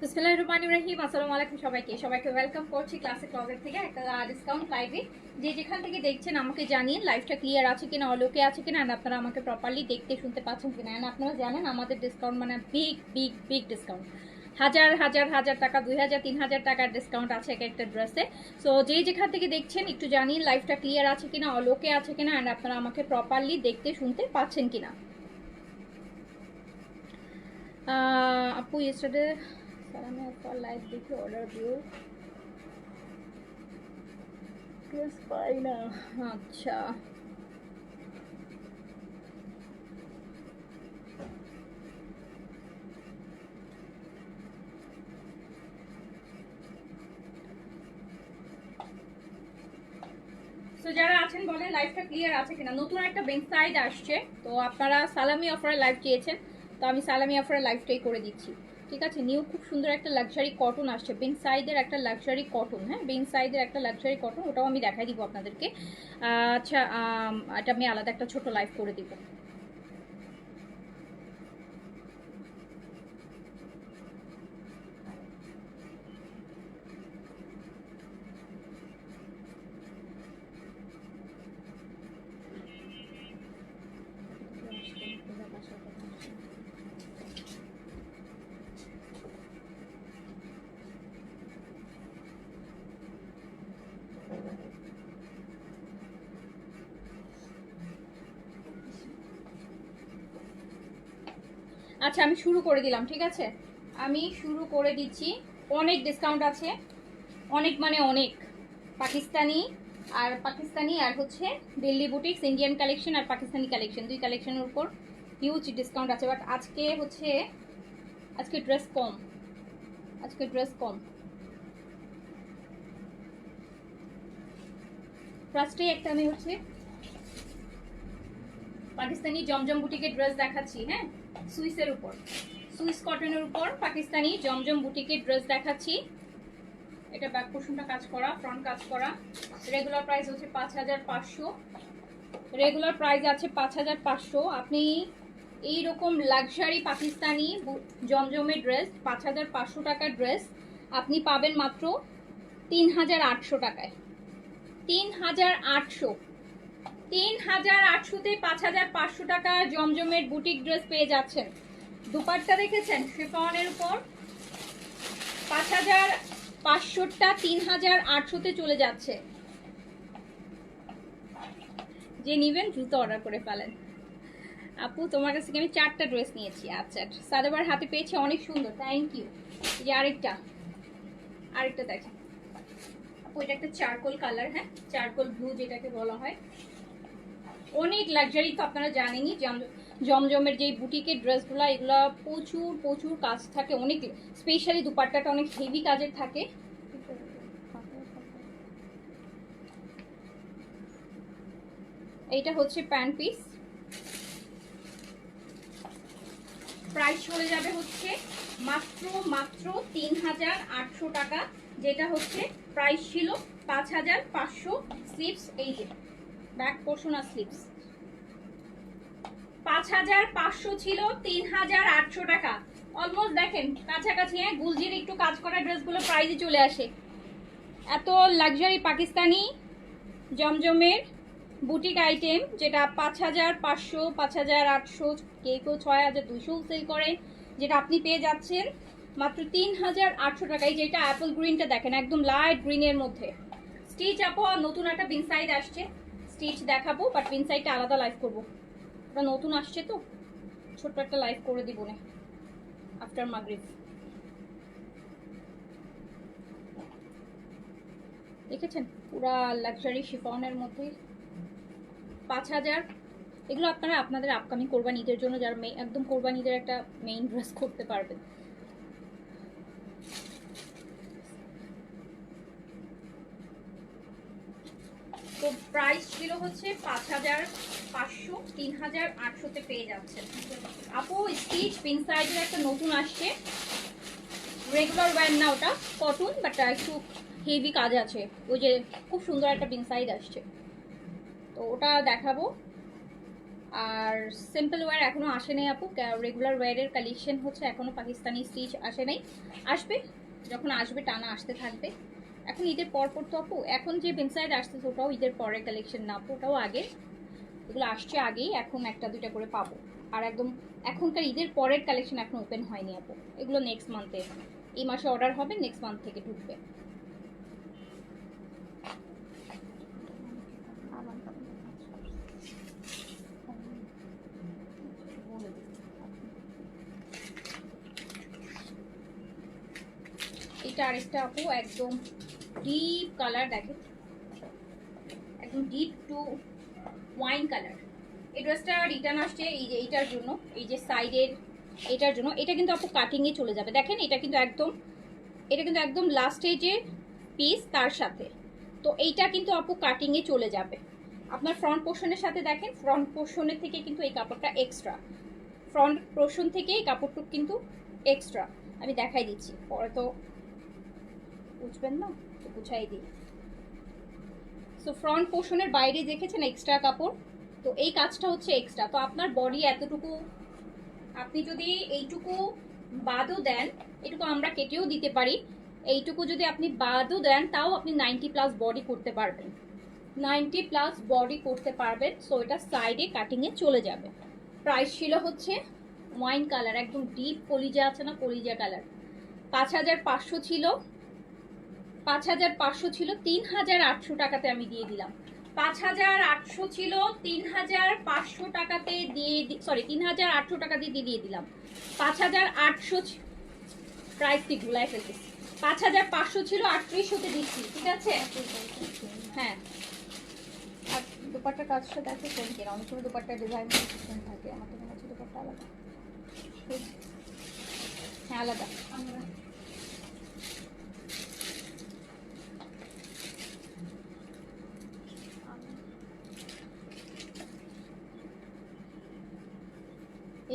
বিসমিল্লাহিররহমানিররহিম। আসসালামু আলাইকুম সবাইকে ওয়েলকাম করছি ক্লাসিক ক্লজেট থেকে একটা ডিসকাউন্ট লাইভে। যে যেখান থেকে দেখছেন আমাকে জানিয়ে লাইভটা ক্লিয়ার আছে কিনা, অলোকে আছে কিনা, আর আপনারা আমাকে প্রপারলি দেখতে শুনতে পাচ্ছেন কিনা। এন্ড আপনারা জানেন আমাদের ডিসকাউন্ট মানে বিগ বিগ বিগ ডিসকাউন্ট, হাজার হাজার হাজার টাকা, 2000 3000 টাকার ডিসকাউন্ট আছে এক একটা ড্রেসে। সো যে যেখান থেকে দেখছেন একটু জানিয়ে লাইভটা ক্লিয়ার আছে কিনা, অলোকে আছে কিনা, অ্যান্ড আপনারা আমাকে প্রপারলি দেখতে শুনতে পাচ্ছেন কিনা। আপু ইয়েস্টারডে Salami for live দেখে অর্ডার দিও ড্রেস পাই না। আচ্ছা, তো যারা আছেন বলেন লাইভটা ক্লিয়ার আছে কিনা। নতুন একটা বেঞ্চ সাইড আসছে, তো আপনারা সালামি অফারে লাইভ চেয়েছেন, তো আমি সালামি অফারে লাইভটাই করে দিচ্ছি। ঠিক আছে, নিউ খুব সুন্দর একটা লাক্সারি কটন আসছে, বেঞ্চ সাইডের একটা লাক্সারি কটন। হ্যাঁ, বেঞ্চ সাইডের একটা লাক্সারি কটন, ওটাও আমি দেখাই দিব আপনাদেরকে। আচ্ছা, এটা আমি আলাদা একটা ছোট লাইভ করে দিব। আচ্ছা, আমি শুরু করে দিলাম। ঠিক আছে, আমি শুরু করে দিচ্ছি। অনেক ডিসকাউন্ট আছে, অনেক মানে অনেক। পাকিস্তানি আর হচ্ছে দিল্লি বুটিক্স, ইন্ডিয়ান কালেকশন আর পাকিস্তানি কালেকশন, দুই কালেকশনের উপর হিউজ ডিসকাউন্ট আছে। বাট আজকে ড্রেস কম। ফার্স্টে একটা আমি হচ্ছে পাকিস্তানি জমজম বুটিকের ড্রেস দেখাচ্ছি। হ্যাঁ, সুইসের উপর, সুইস কটনের উপর পাকিস্তানি জমজম বুটিকের ড্রেস দেখাচ্ছি। এটা ব্যাক পোর্শনটা কাজ করা, ফ্রন্ট কাজ করা। রেগুলার প্রাইস হচ্ছে 5500, রেগুলার প্রাইস আছে 5500। আপনি এইরকম লাক্সারি পাকিস্তানি জমজমের ড্রেস 5500 টাকার ড্রেস আপনি পাবেন মাত্র 3800 টাকায়। 3800তে 5500 টাকা জমজমের বুটিক ড্রেস পেয়ে যাচ্ছেন। দুপাট্টা দেখেছেন শিফনের উপর 5500টা 3800তে চলে যাচ্ছে। যে নিবেন দ্রুত অর্ডার করে ফেলেন। আপু তোমার কাছ থেকে আমি 4টা ড্রেস নিয়েছি। আচ্ছা, সাদাবার হাতে পেয়েছি, অনেক সুন্দর, থ্যাংক ইউ। যে আরেকটা দেখেন আপু, এটা একটা চারকোল কালার। হ্যাঁ, চারকোল ব্লু যেটাকে বলা হয়, অনেক লাক্সারি। তো আপনারা জানেনই জমজমের যে বুটিকের ড্রেসগুলো, এগুলা প্রচুর প্রচুর কাজ থাকে, অনেক স্পেশালি দুপাট্টাটা অনেক হেভি কাজের থাকে। এইটা হচ্ছে প্যান্ট পিস, প্রাইস চলে যাবে হচ্ছে মাত্র 3800 টাকা, যেটা হচ্ছে প্রাইস ছিল 5500। স্লিপস এই যে ব্যাক পোর্শন আর স্লিপস 5500 ছিল 3800 টাকা, অলমোস্ট দেখেন কাছাকাছি। হ্যাঁ, গুলজির একটু কাজ করা ড্রেসগুলো প্রাইসে চলে আসে। এত লাক্সারি পাকিস্তানি জমজমের বুটিক আইটেম, যেটা 5500 5800, কেউ 6200 সেল করে, যেটা আপনি পেয়ে যাচ্ছেন মাত্র 3800 টাকায়। যেটা অ্যাপল গ্রিনটা দেখেন, একদম লাইট গ্রিনের মধ্যে। স্টিচ আপু নতুন একটা বিনসাইড আসছে, স্টিচ দেখাবো, বাট বিনসাইডটা আলাদা লাইভ করবো। ওটা নতুন আসছে তো ছোট্ট একটা লাইভ করে দিব না আফটার মাগরিব। দেখেছেন পুরা লাক্সারি শিফনের মধ্যে 5000। এগুলো আপনারা আপনাদের আপকামিং কোরবানি ঈদের জন্য, যারা একদম কোরবানি ঈদের একটা মেইন ড্রেস করতে পারবেন। তো প্রাইস ছিল হচ্ছে 5500, 3800-তে পেয়ে যাচ্ছেন আপু। স্টিচ পিন সাইজের একটা নতুন আসছে, রেগুলার ওয়্যার না, ওটা কটন বাট একটু হেভি কাজ আছে। ওই যে খুব সুন্দর একটা পিন সাইজ আসছে, তো ওটা দেখাবো। আর সিম্পল ওয়্যার এখনো আসে নাই আপু, রেগুলার ওয়্যারের কালেকশন হচ্ছে এখনো পাকিস্তানি স্টিচ আসে নাই, আসবে, যখন আসবে টানা আসতে থাকবে। এখন ঈদের পর পর তো আপু, এখন যে পিন সাইজ আসতেছে ওটাও ঈদের পরের কালেকশন না আপু, ওটাও আগে, এগুলো আসছে আগেই, এখন একটা দুইটা করে পাবো। আর একদম এখনকার ঈদের পরের কালেকশন এখন ওপেন হয়নি আপু, এগুলো নেক্সট মান্থে, এই মাসে অর্ডার হবে, নেক্সট মান্থ থেকে ঢুকবে। এটা আরেকটা আপু, একদম ডিপ কালার, দেখেন একদম ডিপ টু ওয়াইন কালার। এই ড্রেসটা রিটার্ন আসছে এই যে এইটার জন্য, এই যে সাইডের এটার জন্য। এটা কিন্তু আপু কাটিংয়ে চলে যাবে, দেখেন এটা কিন্তু একদম লাস্টে যে পিস তার সাথে, তো এইটা কিন্তু আপু কাটিংয়ে চলে যাবে আপনার ফ্রন্ট পোর্শনের সাথে। দেখেন ফ্রন্ট পোর্শনের থেকে কিন্তু এই কাপড়টা এক্সট্রা, ফ্রন্ট পোর্শন থেকে এই কাপড়টুক কিন্তু এক্সট্রা। আমি দেখাই দিচ্ছি, পরে তো বুঝবেন না, তো বুঝাই দিই। সো ফ্রন্ট পোর্শনের বাইরে দেখেছেন এক্সট্রা কাপড়, তো এই কাজটা হচ্ছে এক্সট্রা। তো আপনার বডি এতটুকু, আপনি যদি এইটুকু বাদও দেন, এটুকু আমরা কেটেও দিতে পারি, এইটুকু যদি আপনি বাদও দেন তাও আপনি 90+ বডি করতে পারবেন, 90+ বডি করতে পারবেন। সো এটা সাইডে কাটিংয়ে চলে যাবে। প্রাইস ছিল হচ্ছে ওয়াইন কালার, একদম ডিপ কলিজা আছে না, কলিজা কালার। 5500 ছিল, 5500 ছিল, 3800 টাকাতে আমি দিয়ে দিলাম। 5800 ছিল, 3500 টাকাতে দিয়ে, সরি 3800 টাকা দিয়ে দিয়ে দিলাম। 5800 প্রাইস কি ভুলাই ফেলতেছি, 5500 ছিল, 3800-তে দিচ্ছি, ঠিক আছে? হ্যাঁ, আর দুপাট্টার কাজটা দেখে কোন কেনা, অনেক সময় দুপাট্টার ডিজাইন ডিফারেন্ট থাকে, আমার তো মনে হচ্ছে দুপাট্টা আলাদা। হ্যাঁ আলাদা।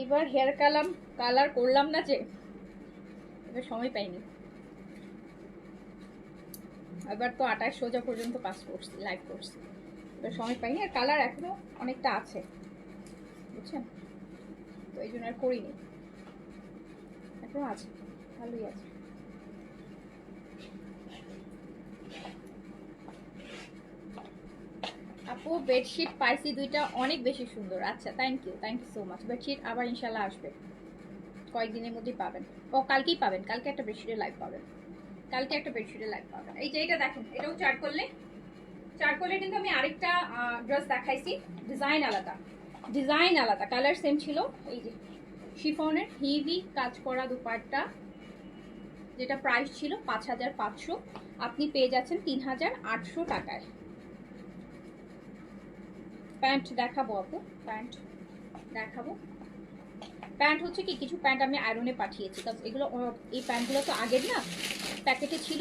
এবার হেয়ার কালার করলাম না যে, এবার সময় পাইনি। এবার তো 28 সোজা পর্যন্ত পাস করছি, লাইভ করছি, এবার সময় পাইনি। আর কালার এখনো অনেকটা আছে, বুঝছেন, তো এই জন্য আর করিনি, এখনো আছে, ভালোই আছে। আপু বেডশিট পাইছি দুইটা, অনেক বেশি সুন্দর। আচ্ছা thank you so much. Bedsheet আবার ইনশাল্লাহ আসবে, কয়েকদিনের মধ্যেই পাবেন। ও কালকেই পাবেন, কালকে একটা বেডশিটের লাইভ পাবেন, কালকে একটা বেডশিটের লাইভ পাবেন। এই যে এটা দেখেন, এটাও চারকোলে কিন্তু আমি আরেকটা ড্রেস দেখাইছি, ডিজাইন আলাদা, কালার সেম ছিল। এই যে শিফনের হেভি কাজ করা দুপাট্টা, যেটা প্রাইস ছিল 5500, আপনি পেয়ে যাচ্ছেন 3800 টাকায়। প্যান্ট দেখাবো আপু, প্যান্ট হচ্ছে কি, কিছু প্যান্ট আমি আয়রনে পাঠিয়েছি, কারণ এগুলো, এই প্যান্টগুলো তো আগের না, প্যাকেটে ছিল,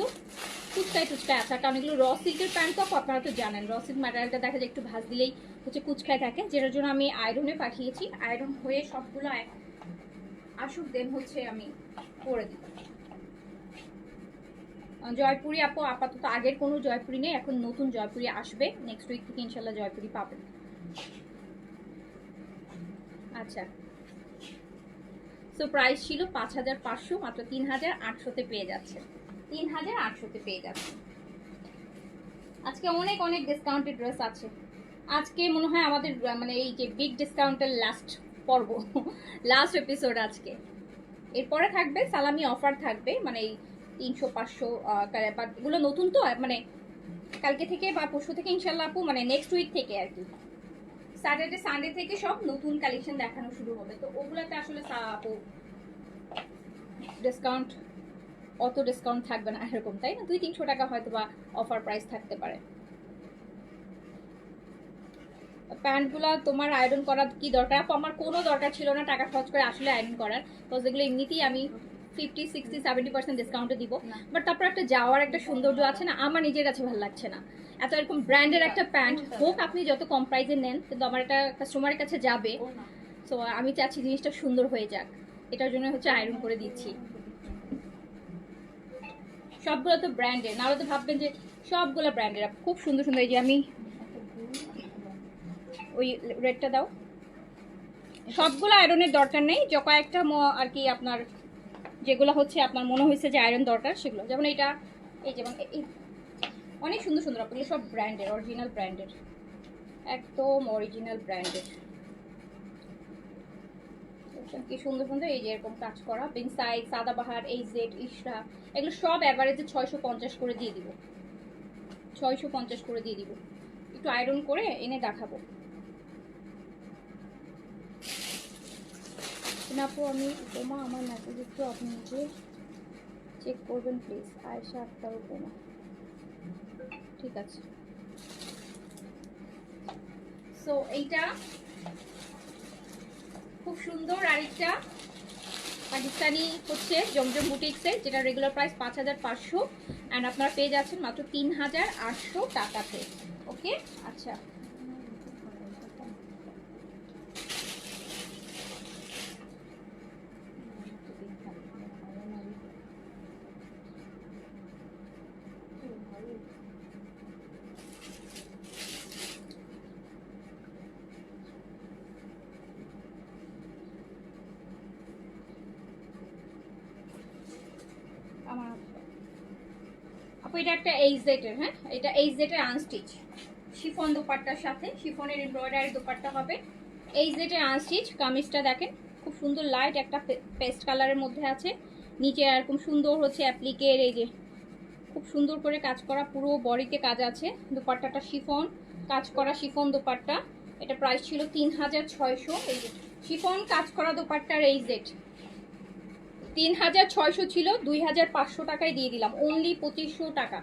কুচকায় আছে। কারণ এগুলো র সিল্কের প্যান্ট, তো আপনারা তো জানেন র সিল্ক ম্যাটেরিয়ালটা দেখা যায় একটু ভাঁজ দিলেই হচ্ছে কুচকায় থাকে, যেটার জন্য আমি আয়রনে পাঠিয়েছি। আয়রন হয়ে সবগুলো আসুক, দেন হচ্ছে আমি করে দিব। জয়পুরি আপু আপাতত আগের কোনো জয়পুরি নেই, এখন নতুন জয়পুরি আসবে, নেক্সট উইক থেকে ইনশাল্লাহ জয়পুরি পাবেন। আচ্ছা, সো প্রাইস ছিল 5500, মাত্র 3800-তে পেয়ে যাচ্ছে, 3800-তে পেয়ে যাচ্ছে। আজকে অনেক ডিসকাউন্টেড ড্রেস আছে। আজকে মনে হয় আমাদের মানে এই যে বিগ ডিসকাউন্টের লাস্ট পর্ব, লাস্ট এপিসোড আজকে। এরপরে থাকবে সালামি অফার থাকবে, মানে এই 300-500 এগুলো নতুন তো, মানে কালকে থেকে বা পরশু থেকে ইনশাল্লাহ আপু, মানে নেক্সট উইক থেকে আর কি, স্যাটারডে সানডে থেকে সব নতুন কালেকশন দেখানো শুরু হবে। তো ওগুলাতে আসলে আপু ডিসকাউন্ট, অত ডিসকাউন্ট থাকবে না এরকম, তাই না? 200-300 টাকা হয়তো বা অফার প্রাইস থাকতে পারে। প্যান্টগুলো তোমার আয়রন করার কি দরকার? আমার কোনো দরকার ছিল না টাকা খরচ করে আসলে আয়রন করার, বিকজ এগুলো এমনিতেই আমি 50, 60, 70% ডিসকাউন্টে দিব, বাট তারপর একটা যাওয়ার একটা সৌন্দর্য আছে না, আমার নিজের কাছে ভালো লাগছে না। এত এরকম ব্র্যান্ডের একটা প্যান্ট হোক আপনি যত কম প্রাইসে নেন, কিন্তু আমার একটা কাস্টমারের কাছে যাবে, সো আমি চাচ্ছি জিনিসটা সুন্দর হয়ে যাক, এটার জন্য হচ্ছে আয়রন করে দিচ্ছি। সবগুলো তো ব্র্যান্ডের, নাহলে তো ভাববেন যে সবগুলো ব্র্যান্ডের। খুব সুন্দর সুন্দর, এই যে আমি ওই রেডটা দাও। সবগুলো আয়রনের দরকার নেই, যে কয়েকটা আর কি আপনার যেগুলো হচ্ছে আপনার মনে হয়েছে যে আয়রন দরকার সেগুলো, যেমন এটা, এই যেমন অনেক সুন্দর সুন্দর, আপনাগুলো সব ব্র্যান্ডের, অরিজিনাল ব্র্যান্ডের, একদম অরিজিনাল ব্র্যান্ডের। কি সুন্দর সুন্দর, এই যে এরকম কাজ করা বিনসাইড, সাদাবাহার, এইজেড, ইশরা, এগুলো সব অ্যাভারেজে 650 করে দিয়ে দিব, 650 করে দিয়ে দিব। একটু আয়রন করে এনে দেখাবো। আপু আমি উপমা, আমার মেসেজ একটু আপনি নিজে চেক করবেন প্লিজ। আয়েশা আক্তার উপমা, ঠিক আছে। সো এইটা খুব সুন্দর আরেকটা পাকিস্তানি হচ্ছে জমজম বুটিক্সের, যেটা রেগুলার প্রাইস 5500 অ্যান্ড আপনারা পেয়ে যাচ্ছেন মাত্র 3800 টাকাতে। ওকে, আচ্ছা আমার আপু এটা একটা এইচজেড এর, হ্যাঁ এটা এইচজেড এর আনস্টিচ শিফন দোপাট্টার সাথে, শিফনের এমব্রয়ডারি দোপাট্টা হবে, এইচজেড এর আনস্টিচ। কামিজটা দেখেন খুব সুন্দর লাইট একটা পেস্ট কালারের মধ্যে আছে, নিচে এরকম সুন্দর হচ্ছে অ্যাপ্লিকের, এই যে খুব সুন্দর করে কাজ করা, পুরো বডিতে কাজ আছে। দোপাট্টাটা শিফন কাজ করা, শিফন দোপাট্টা। এটা প্রাইস ছিল 3600। এই যে শিফন কাজ করা দোপাট্টার এইচজেড 3600 ছিল, 2500 টাকায় দিয়ে দিলাম, অনলি 2500 টাকা,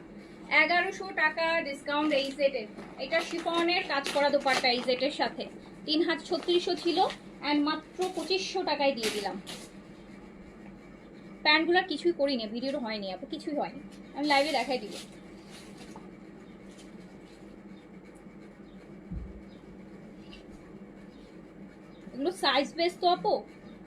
1100 টাকা ডিসকাউন্ট এইচজেডের। এটা শিফনের কাজ করা দোপাট্টা এইচজেডের সাথে 3600 ছিল অ্যান্ড মাত্র 2500 টাকায় দিয়ে দিলাম। প্যান্টগুলো কিছুই করিনি, ভিডিওটা হয়নি আপু, কিছুই হয়নি, আমি লাইভে দেখাই দিব। এগুলো সাইজ বেস তো আপু,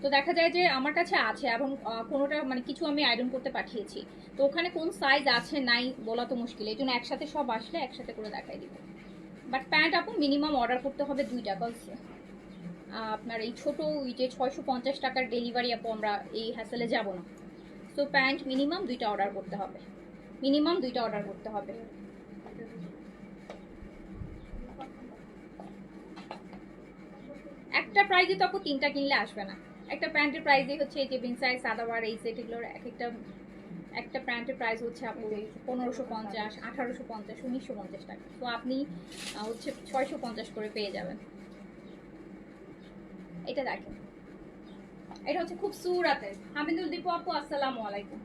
তো দেখা যায় যে আমার কাছে আছে এবং কোনোটা মানে কিছু আমি আয়রন করতে পাঠিয়েছি, তো ওখানে কোন সাইজ আছে নাই বলা তো মুশকিল, এই জন্য একসাথে সব আসলে একসাথে করে দেখাই দিব। বাট প্যান্ট আপু মিনিমাম অর্ডার করতে হবে 2টা, কজ আপনার এই ছোটো ওই যে 650 টাকার ডেলিভারি আপু আমরা এই হ্যাসেলে যাব না। তো প্যান্ট মিনিমাম 2টা অর্ডার করতে হবে, মিনিমাম 2টা অর্ডার করতে হবে। একটা প্রাইজে তো আপু 3টা কিনলে আসবে না, একটা প্যান্টের প্রাইসই হচ্ছে এই যে বিনসাইড, সাদাবার, এই সেট, এগুলোর একটা প্যান্টের প্রাইস হচ্ছে আপু 1550, 1850, 1950 টাকা। তো আপনি হচ্ছে 650 করে পেয়ে যাবেন। এটা দেখেন, এটা হচ্ছে খুব সুরাতের, হামিদুল দীপু আপু আসসালামু আলাইকুম।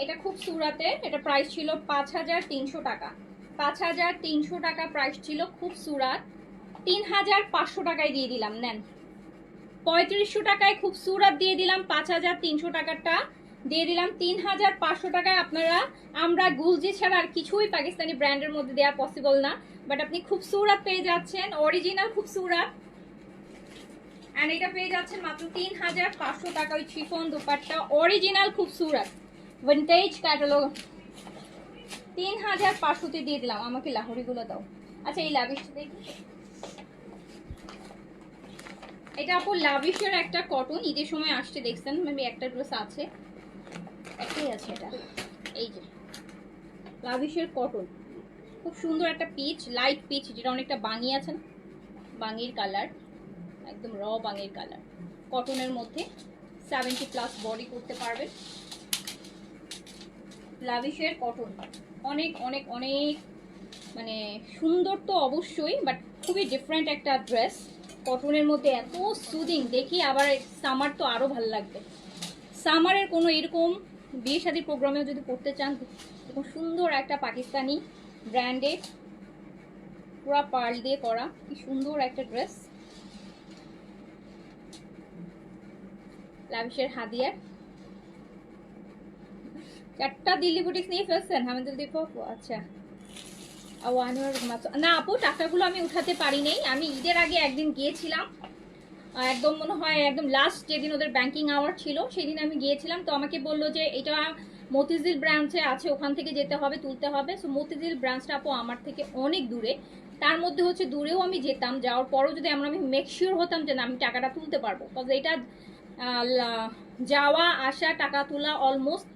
এটা খুব সুরাতের, এটা প্রাইস ছিল 5300 টাকা, 5300 টাকা প্রাইস ছিল, খুব সুরাত। 3500 টাকায় দিয়ে দিলাম, নেন 3500 টাকায় খুব সুরাত দিয়ে দিলাম, 5300 টাকাটা দিয়ে দিলাম 3500 টাকায়। আপনারা আমরা গুলজি ছাড়া আর কিছুই পাকিস্তানি ব্র্যান্ডের মধ্যে দেওয়া পসিবল না, বাট আপনি খুব সুরাত পেয়ে যাচ্ছেন, অরিজিনাল খুব সুরাত, এন্ড এটা পেয়ে যাচ্ছেন মাত্র 3500 টাকা। ওই শিফন দুপাট্টা অরিজিনাল খুব সুরাত ভিন্টেজ ক্যাটালগ 3500 তে দিয়ে দিলাম। আমাকে লাহোরিগুলো দাও। আচ্ছা এই লাভিশটা দেখি, এটা আপু লাভিশের একটা কটন, ঈদের সময় আসছে দেখছেন, মেবি একটা ড্রেস আছে, একটাই আছে এটা, এই যে লাভিশের কটন, খুব সুন্দর একটা পিচ, লাইট পিচ, যেটা অনেকটা বাঙি আছে না, বাঙির কালার, একদম র বাঙির কালার, কটনের মধ্যে 70+ বডি করতে পারবেন। লাভিশের কটন অনেক অনেক অনেক মানে সুন্দর তো অবশ্যই, বাট খুবই ডিফারেন্ট একটা ড্রেস, কটনের মধ্যে এত সুদিং, দেখি আবার সামার তো আরো ভালো লাগবে। সামারের কোনো এরকম বিয়ে শাদীর প্রোগ্রামেও যদি করতে চান, এরকম সুন্দর একটা পাকিস্তানি ব্র্যান্ডেড পুরা পার্ল দিয়ে করা কি সুন্দর একটা ড্রেস, লাভিশের হাদিয়ার 4টা দিল্লি বুটিক্স নিয়ে ফেলছেন হামিদুল দীপ আপু? আচ্ছা না আপু, টাকাগুলো আমি উঠাতে পারি নাই। আমি ঈদের আগে একদিন গিয়েছিলাম, একদম মনে হয় একদম লাস্ট যেদিন ওদের ব্যাংকিং আওয়ার ছিল সেদিন আমি গিয়েছিলাম। তো আমাকে বললো যে এটা মতিঝিল ব্রাঞ্চে আছে, ওখান থেকে যেতে হবে, তুলতে হবে। সো মতিঝিল ব্রাঞ্চটা আপু আমার থেকে অনেক দূরে। তার মধ্যে হচ্ছে দূরেও আমি যেতাম, যাওয়ার পরও যদি আমি মেক শিওর হতাম যে না আমি টাকাটা তুলতে পারবো, বিকজ এটা যাওয়া আসা টাকা তোলা অলমোস্ট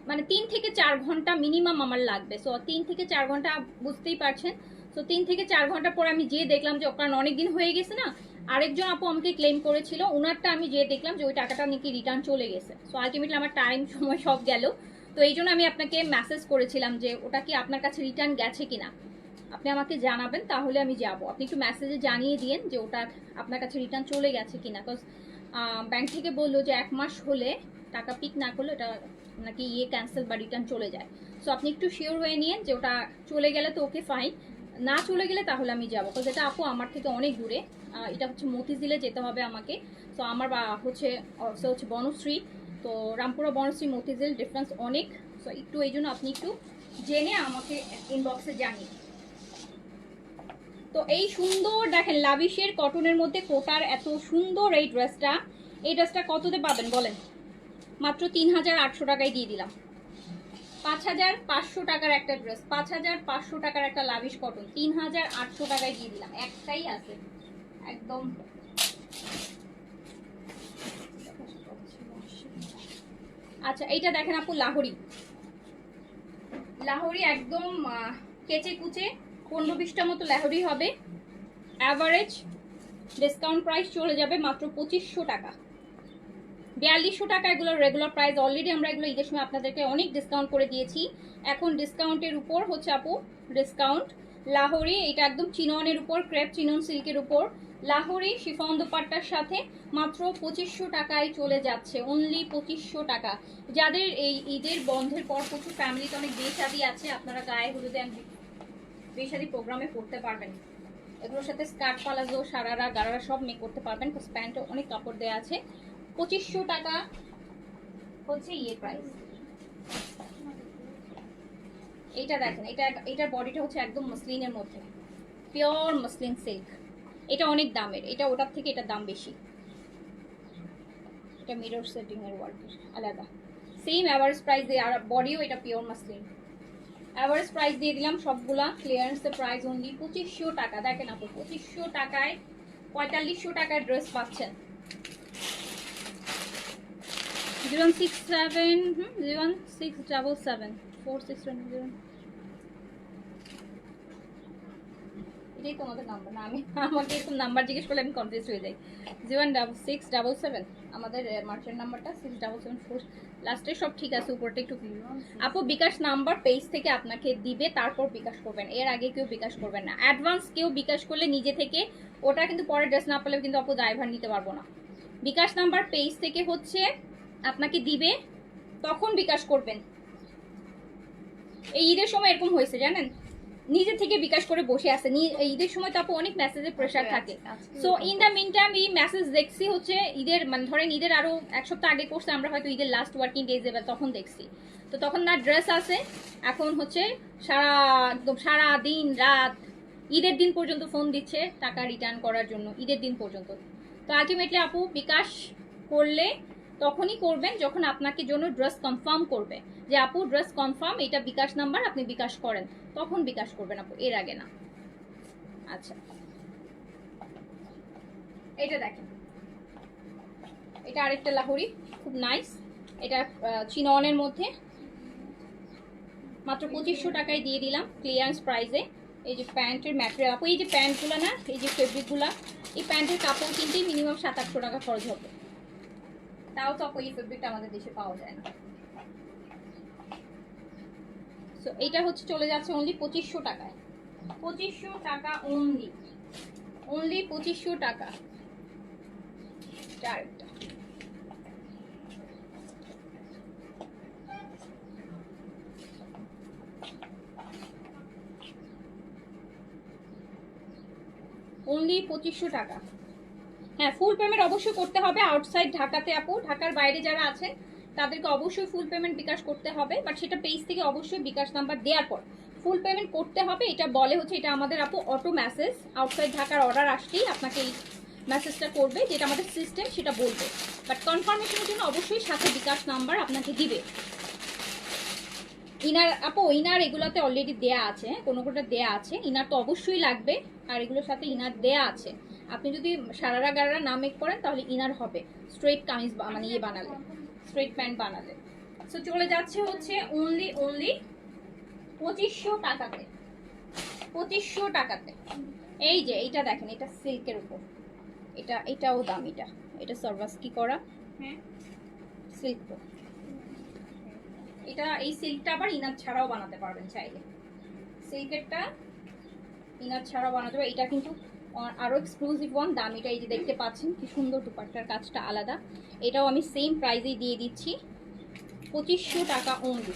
মানে 3 থেকে 4 ঘন্টা মিনিমাম আমার লাগবে। সো 3 থেকে 4 ঘন্টা বুঝতেই পারছেন। সো 3 থেকে 4 ঘন্টা পর আমি যেয়ে দেখলাম যে কারণ অনেকদিন হয়ে গেছে না, আরেকজন আপু আমাকে ক্লেম করেছিল, ওনারটা আমি যেয়ে দেখলাম যে ওই টাকাটা নাকি রিটার্ন চলে গেছে। সো আলটিমেটলি আমার টাইম সময় সব গেল। তো এই জন্য আমি আপনাকে মেসেজ করেছিলাম যে ওটা কি আপনার কাছে রিটার্ন গেছে কিনা, আপনি আমাকে জানাবেন, তাহলে আমি যাব। আপনি একটু মেসেজে জানিয়ে দিন যে ওটা আপনার কাছে রিটার্ন চলে গেছে কিনা, বিকজ ব্যাংক থেকে বললো যে 1 মাস হলে টাকা পিক না করলে এটা নাকি ক্যান্সেল বা রিটার্ন চলে যায়। সো আপনি একটু শিওর হয়ে নিন যে ওটা চলে গেলে তো ওকে ফাইন, না চলে গেলে তাহলে আমি যাবো, বিকজ এটা আপু আমার থেকে অনেক দূরে। এটা হচ্ছে মতিঝিলে যেতে হবে আমাকে। সো আমার হচ্ছে বনশ্রী, তো রামপুরা বনশ্রী মতিঝিল ডিফারেন্স অনেক। সো একটু এই জন্য আপনি একটু জেনে আমাকে ইনবক্সে জানিয়ে। তো এই সুন্দর দেখেন লাভিশের কটনের মধ্যে কোটার এত সুন্দর এই ড্রেসটা কততে পাবেন বলেন? মাত্র 3800 টাকায় দিয়ে দিলাম। 5500 টাকার একটা ড্রেস, 5500 টাকার একটা লাভিশ কটন 3800 টাকায় দিয়ে দিলাম। একটাই আছে একদম। আচ্ছা এইটা দেখেন আপু, লাহোরি একদম কেচে কুচে 15-20টার মতো লাহোরি হবে। অ্যাভারেজ ডিসকাউন্ট প্রাইস চলে যাবে মাত্র 2500 টাকা, 4200 টাকা। এগুলো রেগুলার প্রাইস। অলরেডি আমরা এগুলো ঈদের সময় আপনাদেরকে অনেক ডিসকাউন্ট করে দিয়েছি, এখন ডিসকাউন্টের উপর হচ্ছে আপু ডিসকাউন্ট। লাহোরি এটা একদম চিননের উপর, ক্রেপ চিনন সিল্কের উপর লাহোরি শিফন দোপাট্টার সাথে মাত্র 2500 টাকায় চলে যাচ্ছে, অনলি 2500 টাকা। যাদের এই ঈদের বন্ধের পর প্রচুর ফ্যামিলিতে অনেক বিয়ে শাদী আছে, আপনারা গায়ে হলুদে বিয়ে শাদী প্রোগ্রামে পড়তে পারবেন। এগুলোর সাথে স্কার্ট পালাজো সারারা গারারা সব মেক করতে পারবেন, প্যান্টও অনেক কাপড় দেওয়া আছে। 2500 টাকা হচ্ছে প্রাইস। এইটা দেখেন, এটার বডিটা হচ্ছে একদম মসলিনের মধ্যে, পিওর মসলিন সিল্ক। এটা অনেক দামের, এটা ওটার থেকে এটার দাম বেশি। এটা মিরর সেটিং এর ওয়ার্ক আলাদা, সেম অ্যাভারেজ প্রাইস দিয়ে, আর বডিও এটা পিওর মসলিন। অ্যাভারেজ প্রাইস দিয়ে দিলাম সবগুলা, ক্লিয়ারেন্সের প্রাইস অনলি 2500 টাকা। দেখেন আপু 2500 টাকায় 4500 টাকার ড্রেস পাচ্ছেন। 067 এটাই তোমাদের নাম্বার না? আমাকে এরকম নাম্বার জিজ্ঞেস করলে আমি কনফিউজ হয়ে যাই। 01677 আমাদের মার্চেন্ট নাম্বারটা, 6774 লাস্টে সব ঠিক আছে, উপরটা একটু আপু বিকাশ নাম্বার পেজ থেকে আপনাকে দিবে, তারপর বিকাশ করবেন, এর আগে কেউ বিকাশ করবেন না। অ্যাডভান্স কেউ বিকাশ করলে নিজে থেকে ওটা কিন্তু পরে ড্রেস না পেলে কিন্তু আপু ড্রাইভার নিতে পারবো না। বিকাশ নাম্বার পেজ থেকে হচ্ছে আপনাকে দিবে, তখন বিকাশ করবেন। এই ঈদের সময় এরকম হয়েছে জানেন, নিজে থেকে বিকাশ করে বসে আছে। ঈদের সময় তো আপু অনেক মেসেজের প্রেশার থাকে। So in the mean time এই মেসেজ দেখছি হচ্ছে ঈদের, মানে ধরেন ঈদের আরো 1 সপ্তাহ আগে করছে, আমরা হয়তো ঈদের লাস্ট ওয়ার্কিং ডেজ এবার তখন দেখছি। তো তখন না ড্রেস আছে, এখন হচ্ছে সারা দিন রাত ঈদের দিন পর্যন্ত ফোন দিচ্ছে টাকা রিটার্ন করার জন্য, ঈদের দিন পর্যন্ত। তো আলটিমেটলি আপু বিকাশ করলে তখনই করবেন যখন আপনাকে জন্য ড্রেস কনফার্ম করবে যে আপু ড্রেস কনফার্ম, এটা বিকাশ নাম্বার, আপনি বিকাশ করেন, তখন বিকাশ করবেন আপু, এর আগে না। আচ্ছা এটা দেখেন, এটা আরেকটা লাহোরি, খুব নাইস। এটা চিননের মধ্যে মাত্র 2500 টাকায় দিয়ে দিলাম ক্লিয়ারেন্স প্রাইসে। এই যে প্যান্টের ম্যাটেরিয়াল আপু, এই যে প্যান্টগুলো না, এই যে ফেব্রিকগুলা, এই প্যান্টের কাপড় কিনতেই মিনিমাম 700-800 টাকা খরচ হবে, তাও তো আপু এই ফেব্রিকটা আমাদের দেশে পাওয়া যায় না। সো এইটা হচ্ছে চলে যাচ্ছে অনলি 2500 টাকায়, 2500 টাকা অনলি, 2500 টাকা। আরেকটা অনলি 2500 টাকা। হ্যাঁ ফুল পেমেন্ট অবশ্যই করতে হবে আউটসাইড ঢাকাতে আপু, ঢাকার বাইরে যারা আছেন তাদেরকে অবশ্যই ফুল পেমেন্ট বিকাশ করতে হবে, বাট সেটা পেজ থেকে অবশ্যই বিকাশ নাম্বার দেওয়ার পর ফুল পেমেন্ট করতে হবে। এটা বলে হচ্ছে এটা আমাদের আপু অটো মেসেজ, আউটসাইড ঢাকার অর্ডার আসলেই আপনাকে এই মেসেজটা করবে, যেটা আমাদের সিস্টেম সেটা বলবে, বাট কনফার্মেশনের জন্য অবশ্যই সাথে বিকাশ নাম্বার আপনাকে দিবে। ইনার আপু ইনার এগুলোতে অলরেডি দেয়া আছে, কোনো কোটা দেয়া আছে, ইনার তো অবশ্যই লাগবে, আর এগুলোর সাথে ইনার দেয়া আছে। আপনি যদি সারারা গারারা না মেক করেন তাহলে ইনার হবে স্ট্রেট কামিজ মানে ইয়ে বানালে, স্ট্রেট প্যান্ট বানালে। সো চলে যাচ্ছে হচ্ছে অনলি 2500 টাকাতে, 2500 টাকাতে। এই যে এইটা দেখেন, এটা সিল্কের উপর, এটাও দাম, এটা সার্ভাসকি করা, হ্যাঁ সিল্ক। এটা এই সিল্কটা আবার ইনার ছাড়াও বানাতে পারবেন চাইলে, সিল্কেরটা ইনার ছাড়াও বানাতে পারবেন। এটা কিন্তু আরো এক্সক্লুসিভ ওয়ান, দাম এটা এই যে দেখতে পাচ্ছেন কি সুন্দর, দুপাট্টার কাজটা আলাদা। এটাও আমি সেম প্রাইসেই দিয়ে দিচ্ছি 2500 টাকা অনলি।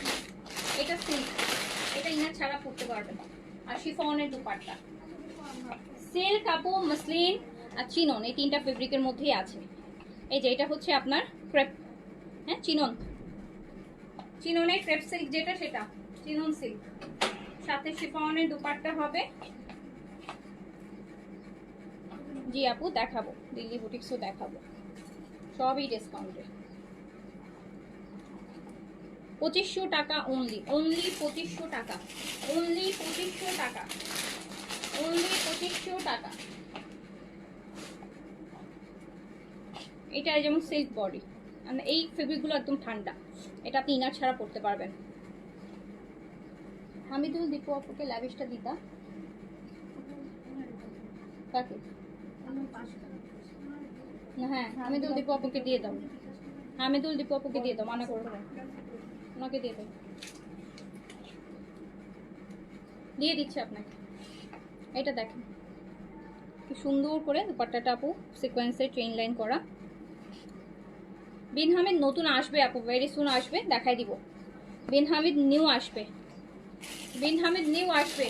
এটা সিল্ক, এটা ইনার ছাড়া পরতে পারবেন। আর শিফনের দুপাট্টা, সিল্ক আপু মসলিন আর চিনন, এই তিনটা ফেব্রিকের মধ্যেই আছে। এই যে এটা হচ্ছে আপনার ক্রেপ, হ্যাঁ চিননের ক্রেপ সিল্ক যেটা সেটা চিনন সিল্ক, সাথে শিফনের দুপাট্টা হবে। জি আপু দেখাবো, দিল্লি বুটিক্সও দেখাবো, সবই ডিসকাউন্টে। 2500 টাকা অনলি, 2500 টাকা, 2500 টাকা, 2500 টাকা। এটা যেমন সিল্ক বডি, মানে এই ফেব্রিকগুলো একদম ঠান্ডা, এটা আপনি ইনার ছাড়া পরতে পারবেন। হামিদুল দীপু আপুকে ল্যাভিশটা দিতা কাকে না, হ্যাঁ হামিদুল দীপু আপুকে দিয়ে দাও, হামিদুল দীপু আপুকে দিয়ে দাও, মানা করবো না, ওনাকে দিয়ে দাও, দিয়ে দিচ্ছে আপনাকে। এটা দেখেন কি সুন্দর করে দুপাট্টাটা আপু সিকোয়েন্সের চেইন লাইন করা। বিন হামিদ নতুন আসবে আপু, ভেরি সুন আসবে, দেখাই দিব। বিন হামিদ নিউ আসবে, বিন হামিদ নিউ আসবে।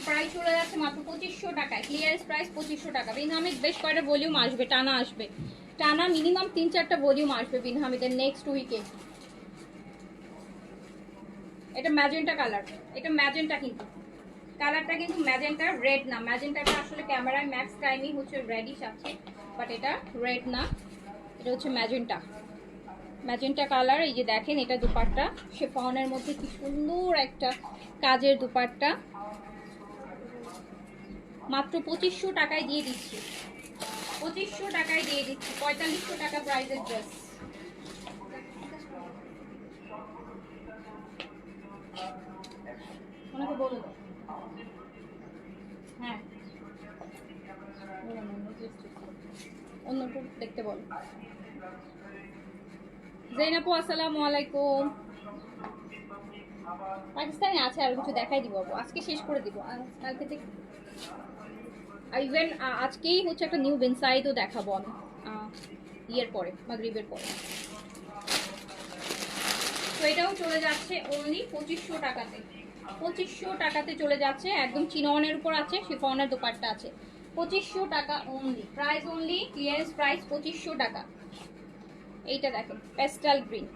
প্রাইস চলে যাচ্ছে মাত্র 2500 টাকায়, ক্লিয়ারেন্স প্রাইস 2500 টাকা। বিন হামিদ বেশ কয়টা ভলিউম আসবে, টানা আসবে, টানা মিনিমাম 3-4টা ভলিউম আসবে বিন হামিদের নেক্সট উইকে। এটা ম্যাজেন্টা কালার, এটা ম্যাজেন্টা, কিন্তু কালারটা কিন্তু ম্যাজেন্টা, রেড না। ম্যাজেন্টাটা আসলে ক্যামেরায় ম্যাক্স টাইমই হচ্ছে রেডিশ আছে, বাট এটা রেড না, এটা হচ্ছে ম্যাজেন্টা, ম্যাজেন্টা কালার। এই যে দেখেন এটা দুপাট্টা, শিফনের মধ্যে কি সুন্দর একটা কাজের দুপাট্টা, মাত্র 2500 টাকায় দিয়ে দিচ্ছি, 2500 টাকায় দিয়ে দিচ্ছি, 4500 টাকা প্রাইসের ড্রেস। ওনাকে বলে দাও, হ্যাঁ অন্যটা দেখতে বল। জেনাপু আসসালামু আলাইকুম। পাকিস্তানি আছে, আর কিছু দেখাই দিব আজকে, শেষ করে দিব কালকে থেকে। ইভেন আজকেই হচ্ছে একটা নিউ বেনসাইডও দেখাবো আমি ইয়ের পরে, মাগরিবের পরে। তো এটাও চলে যাচ্ছে অনলি 2500 টাকাতে, 2500 টাকাতে চলে যাচ্ছে, একদম চিননের উপর আছে, শিফনের দোপাট্টা আছে, 2500 টাকা only, price only, clearance price 2500 টাকা। এইটা দেখেন পেস্টাল গ্রিন,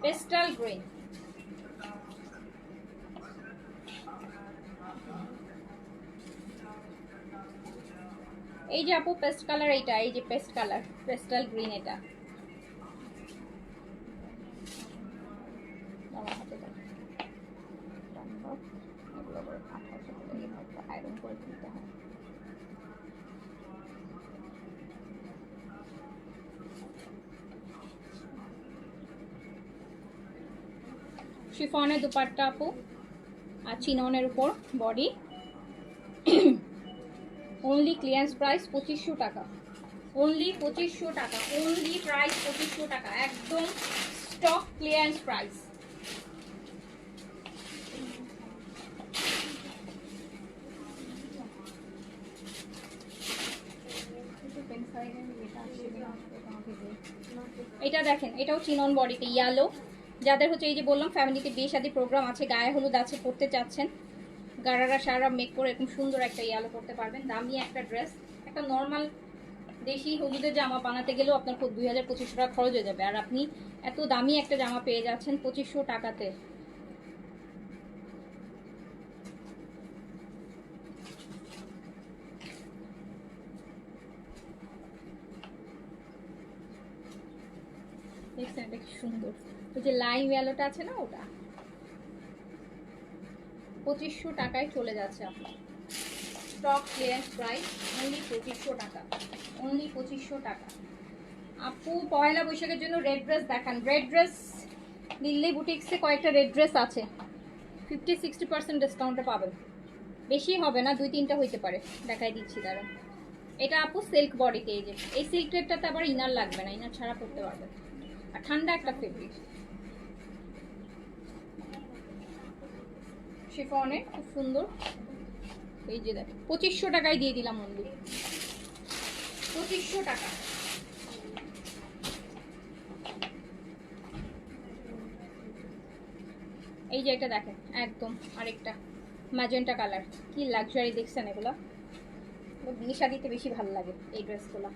পেস্টাল গ্রিন, এই যে আপু পেস্ট কালার, এইটা এই যে পেস্ট কালার পেস্টাল গ্রিন, এটা আয়রন করে দিতে হয়। শিফনের দুপাট্টা আপু, আর চিননের উপর বডি, অনলি ক্লিয়ারেন্স প্রাইস 2500 টাকা, অনলি 2500 টাকা, অনলি প্রাইস 2500 টাকা, একদম স্টক ক্লিয়ারেন্স প্রাইস। এটা দেখেন, এটাও চিনন বডিতে ইয়েলো, যাদের হচ্ছে এই যে বললাম ফ্যামিলিতে বিয়ে শাদী প্রোগ্রাম আছে, গায়ে হলুদ আছে, পড়তে চাচ্ছেন, গারারা সারা মেক করে এরকম সুন্দর একটা ইয়ালো করতে পারবেন। দামি একটা ড্রেস, একটা নর্মাল দেশি হলুদের জামা বানাতে গেলেও আপনার 2000-2500 টাকা খরচ হয়ে যাবে, আর আপনি এত দামি একটা জামা পেয়ে যাচ্ছেন 2500 টাকাতে। দেখছেন এটা কি সুন্দর, ওই যে লাইম ইয়েলোটা আছে না, ওটা 2500 টাকায় চলে যাচ্ছে আপনার। স্টক ক্লিয়ারেন্স প্রাইস অনলি 2500 টাকা, অনলি 2500 টাকা। আপু পয়লা বৈশাখের জন্য রেড ড্রেস দেখান। রেড ড্রেস লিল্লি বুটিক্সে কয়েকটা রেড ড্রেস আছে, 50-60% ডিসকাউন্টে পাবেন। বেশি হবে না, 2-3টা হইতে পারে, দেখাই দিচ্ছি দাঁড়ান। এটা আপু সিল্ক বডিতে, এই যে এই সিল্ক রেডটাতে আবার ইনার লাগবে না, ইনার ছাড়া পরতে পারবেন, আর ঠান্ডা একটা ফেব্রিক। শিফনে খুব সুন্দর, এই যে দেখেন 2500 টাকায় দিয়ে দিলাম অনলি 2500 টাকা। এই যে এটা দেখেন একদম আরেকটা ম্যাজেন্টা কালার, কি লাক্সারি দেখছেন এগুলো, বিয়ে শাদিতে বেশি ভালো লাগে এই ড্রেসগুলো,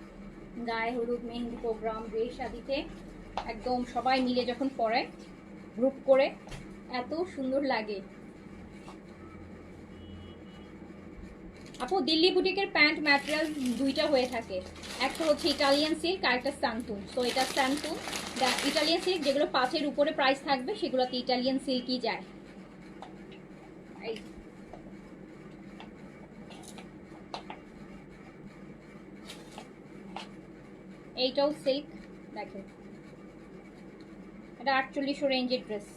গায়ে হলুদ মেহেন্দি প্রোগ্রাম, বিয়ে শাদিতে একদম সবাই মিলে যখন পরে গ্রুপ করে এত সুন্দর লাগে। আপু দিল্লি বুটিকের প্যান্ট ম্যাটেরিয়াল দুইটা হয়ে থাকে, একটা হচ্ছে ইটালিয়ান সিল্ক আর একটা স্যান্টুন। তো এটা স্যান্টুন, ইটালিয়ান সিল্ক যেগুলো 5-এর উপরে প্রাইস থাকবে সেগুলোতে ইটালিয়ান সিল্কই যায়। এইটাও সিল্ক দেখেন, এটা 4800 রেঞ্জের ড্রেস,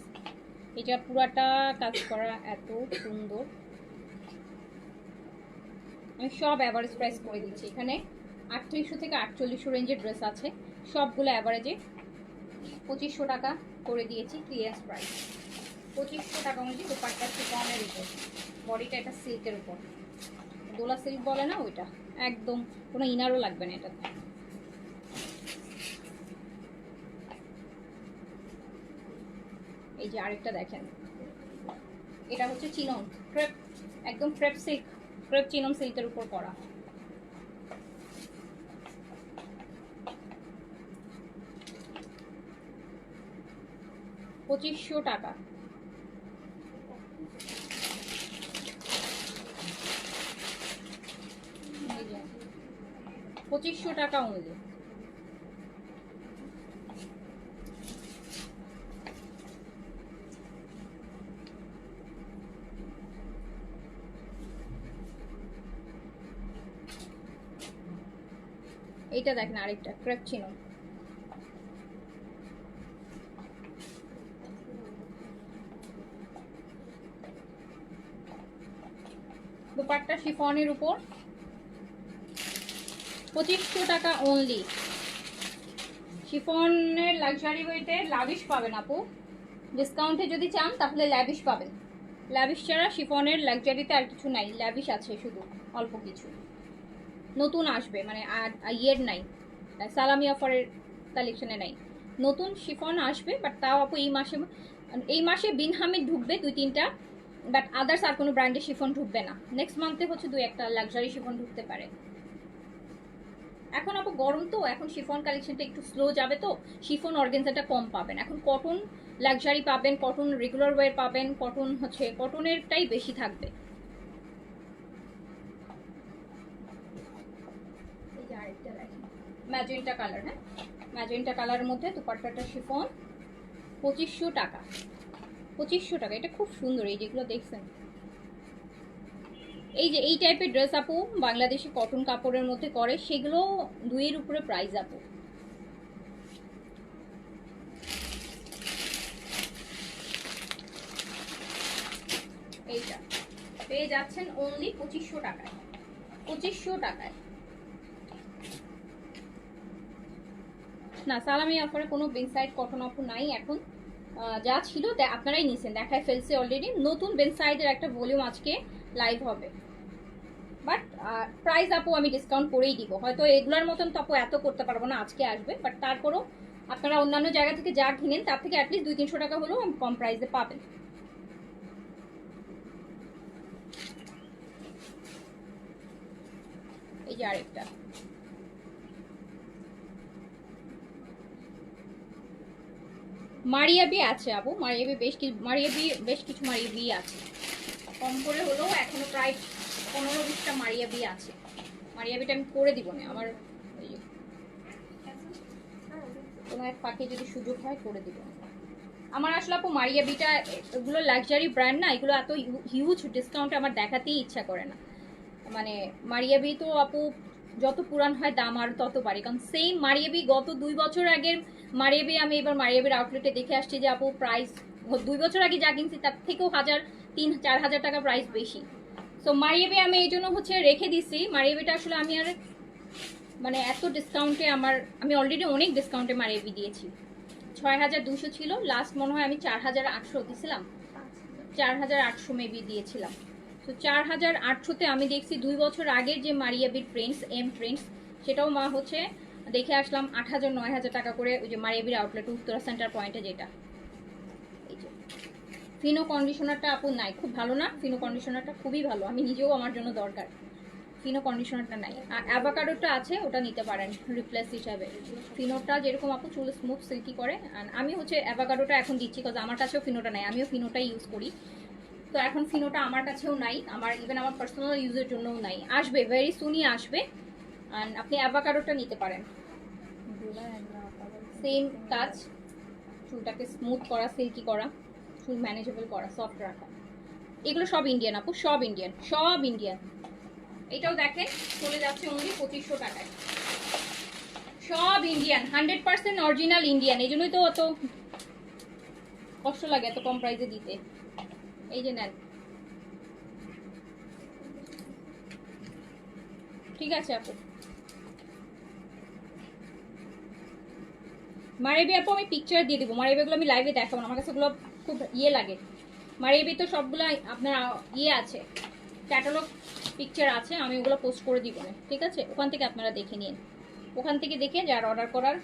এটা পুরাটা কাজ করা এত সুন্দর। আমি সব অ্যাভারেজ প্রাইস করে দিচ্ছি, এখানে 3800 থেকে 4800 রেঞ্জের ড্রেস আছে, সবগুলো অ্যাভারেজে 2500 টাকা করে দিয়েছি ক্লিয়ারেন্স প্রাইস। 2500 টাকা মধ্যে দোপাট্টা শিফনের উপর, বডিটা এটা সিল্কের উপর, দোলা সিল্ক বলে না ওইটা, একদম কোনো ইনারও লাগবে না এটাতে। এই যে আরেকটা দেখেন, এটা হচ্ছে চিনন ক্রেপ, একদম ক্রেপ সিল্ক, ক্রেপ চিনন সিল্কের উপর করা, $2500 টাকা। $2500 টাকা অনুযায়ী এইটা দেখেন আরেকটা ক্রেপ চিনন, দুপাট্টা শিফনের উপর 2500 টাকা অনলি। শিফনের লাক্সারি ওয়েটে লাভিশ পাবেন আপু, ডিসকাউন্টে যদি চান তাহলে ল্যাভিশ পাবেন, ল্যাভিশ ছাড়া শিফনের লাক্সারিতে আর কিছু নাই, ল্যাভিশ আছে শুধু অল্প কিছু, নতুন আসবে মানে আর ইয়ের নাই, সালামি অফারের কালেকশনে নাই, নতুন শিফন আসবে, বাট তাও আপু এই মাসে বিন হামিদ ঢুকবে 2-3টা, বাট আদার্স আর কোনো ব্র্যান্ডের শিফন ঢুকবে না। নেক্সট মান্থে হচ্ছে 2-1টা লাক্সারি শিফন ঢুকতে পারে। এখন আপু গরম তো, এখন শিফন কালেকশনটা একটু স্লো যাবে, তো শিফন অর্গানজাটা কম পাবেন, এখন কটন লাক্সারি পাবেন, কটন রেগুলার ওয়্যার পাবেন, কটন হচ্ছে কটনেরটাই বেশি থাকবে। ম্যাজেন্টা কালার, হ্যাঁ ম্যাজেন্টা কালারের মধ্যে দুপাট্টাটা শিফন 2500 টাকা, 2500 টাকা। এটা খুব সুন্দর, এই যেগুলো দেখছেন, এই যে এই টাইপের ড্রেস আপু বাংলাদেশি কটন কাপড়ের মধ্যে করে, সেগুলো 2-এর উপরে প্রাইস আপু। এইটা পেয়ে যাচ্ছেন অনলি 2500 টাকায়, 2500 টাকায়। না সালামি অফারে কোনো বেনসাইড কটন অফার নাই এখন, যা ছিল আপনারাই নিছেন, দেখায় ফেলছে অলরেডি। নতুন বেনসাইডের একটা ভলিউম আজকে লাইভ হবে, বাট প্রাইস আপু আমি ডিসকাউন্ট করেই দিব, হয়তো এগুলোর মতন তো আপু এত করতে পারবো না, আজকে আসবে, বাট তারপরও আপনারা অন্যান্য জায়গা থেকে যা কিনেন তার থেকে অ্যাটলিস্ট 200-300 টাকা হলেও কম প্রাইসে পাবেন। যে আরেকটা, মারিয়াবি আছে আপু, মারিয়াবি বেশ কিছু মারিয়াবি আছে, কম করে হলেও এখনো প্রায় 15-20টা মারিয়াবি আছে। মারিয়াবিটা আমি করে দিব না, আমার কোনো এক ফাঁকে যদি সুযোগ হয় করে দিব। আমার আসলে আপু মারিয়াবিটা এগুলো লাক্সারি ব্র্যান্ড না, এগুলো এত হিউজ ডিসকাউন্টে আমার দেখাতেই ইচ্ছা করে না। মানে মারিয়াবি তো আপু যত পুরান হয় দাম আর তত বাড়ে, কারণ সেম মারিয়াবি গত 2 বছর আগের মারিয়াবি আমি এবার মারিয়াবির আউটলেটে দেখে আসছি যে আপু প্রাইস 2 বছর আগে যা কিনছি তার থেকেও 3-4 হাজার টাকা প্রাইস বেশি। সো মারিয়াবি আমি এই জন্য হচ্ছে রেখে দিছি। মারিয়াবিটা আসলে আমি আর মানে এত ডিসকাউন্টে আমি অলরেডি অনেক ডিসকাউন্টে মারিয়াবি দিয়েছি। 6,200 ছিল, লাস্ট মনে হয় আমি 4,800 দিয়েছিলাম, 4,800 মেবি দিয়েছিলাম। তো 4,800-তে আমি দেখছি 2 বছর আগের যে মারিয়াবির প্রিন্টস সেটাও মা হচ্ছে দেখে আসলাম 8,000-9,000 টাকা করে, ওই যে মারিয়াবির আউটলেট উত্তরা সেন্টার পয়েন্টে যেটা। এই যে ফিনো কন্ডিশনারটা আপু নাই, খুব ভালো না, ফিনো কন্ডিশনারটা খুবই ভালো, আমি নিজেও আমার জন্য দরকার। ফিনো কন্ডিশনারটা নাই, আর অ্যাভাকাডোটা আছে, ওটা নিতে পারেন রিপ্লেস হিসাবে। ফিনোটা যেরকম আপু চুল স্মুথ সিল্কি করে, আর আমি হচ্ছে অ্যাভাকাডোটা এখন দিচ্ছি কারণ আমার কাছেও ফিনোটা নাই, আমিও ফিনোটাই ইউজ করি। তো এখন ফিনোটা আমার কাছেও নাই, আমার পার্সোনাল ইউজের জন্যও নাই, আসবে ভেরি সুনই আসবে। আর আপনি অ্যাভাকাডোটা নিতে পারেন, সেম কাজ, চুলটাকে স্মুথ করা, সিল্কি করা, চুল ম্যানেজেবল করা, সফট রাখা। এগুলো সব ইন্ডিয়ান আপু, সব ইন্ডিয়ান। এটাও দেখেন চলে যাচ্ছে অনলি 2500 টাকায়, সব ইন্ডিয়ান, 100% অরিজিনাল ইন্ডিয়ান। এই জন্যই তো অত কষ্ট লাগে এত কম প্রাইসে দিতে। এই যে নেন, ঠিক আছে আপু। মারিয়াবি আপু আমি পিকচার দিয়ে দিব, মারিয়াবিগুলো আমি লাইভে দেখাবো না, আমার কাছে ওগুলো খুব লাগে। মারিয়াবি তো সবগুলো আপনার আছে, ক্যাটালগ পিকচার আছে, আমি ওগুলো পোস্ট করে দিব না, ঠিক আছে? ওখান থেকে আপনারা দেখে নিন, ওখান থেকে দেখে যার অর্ডার করার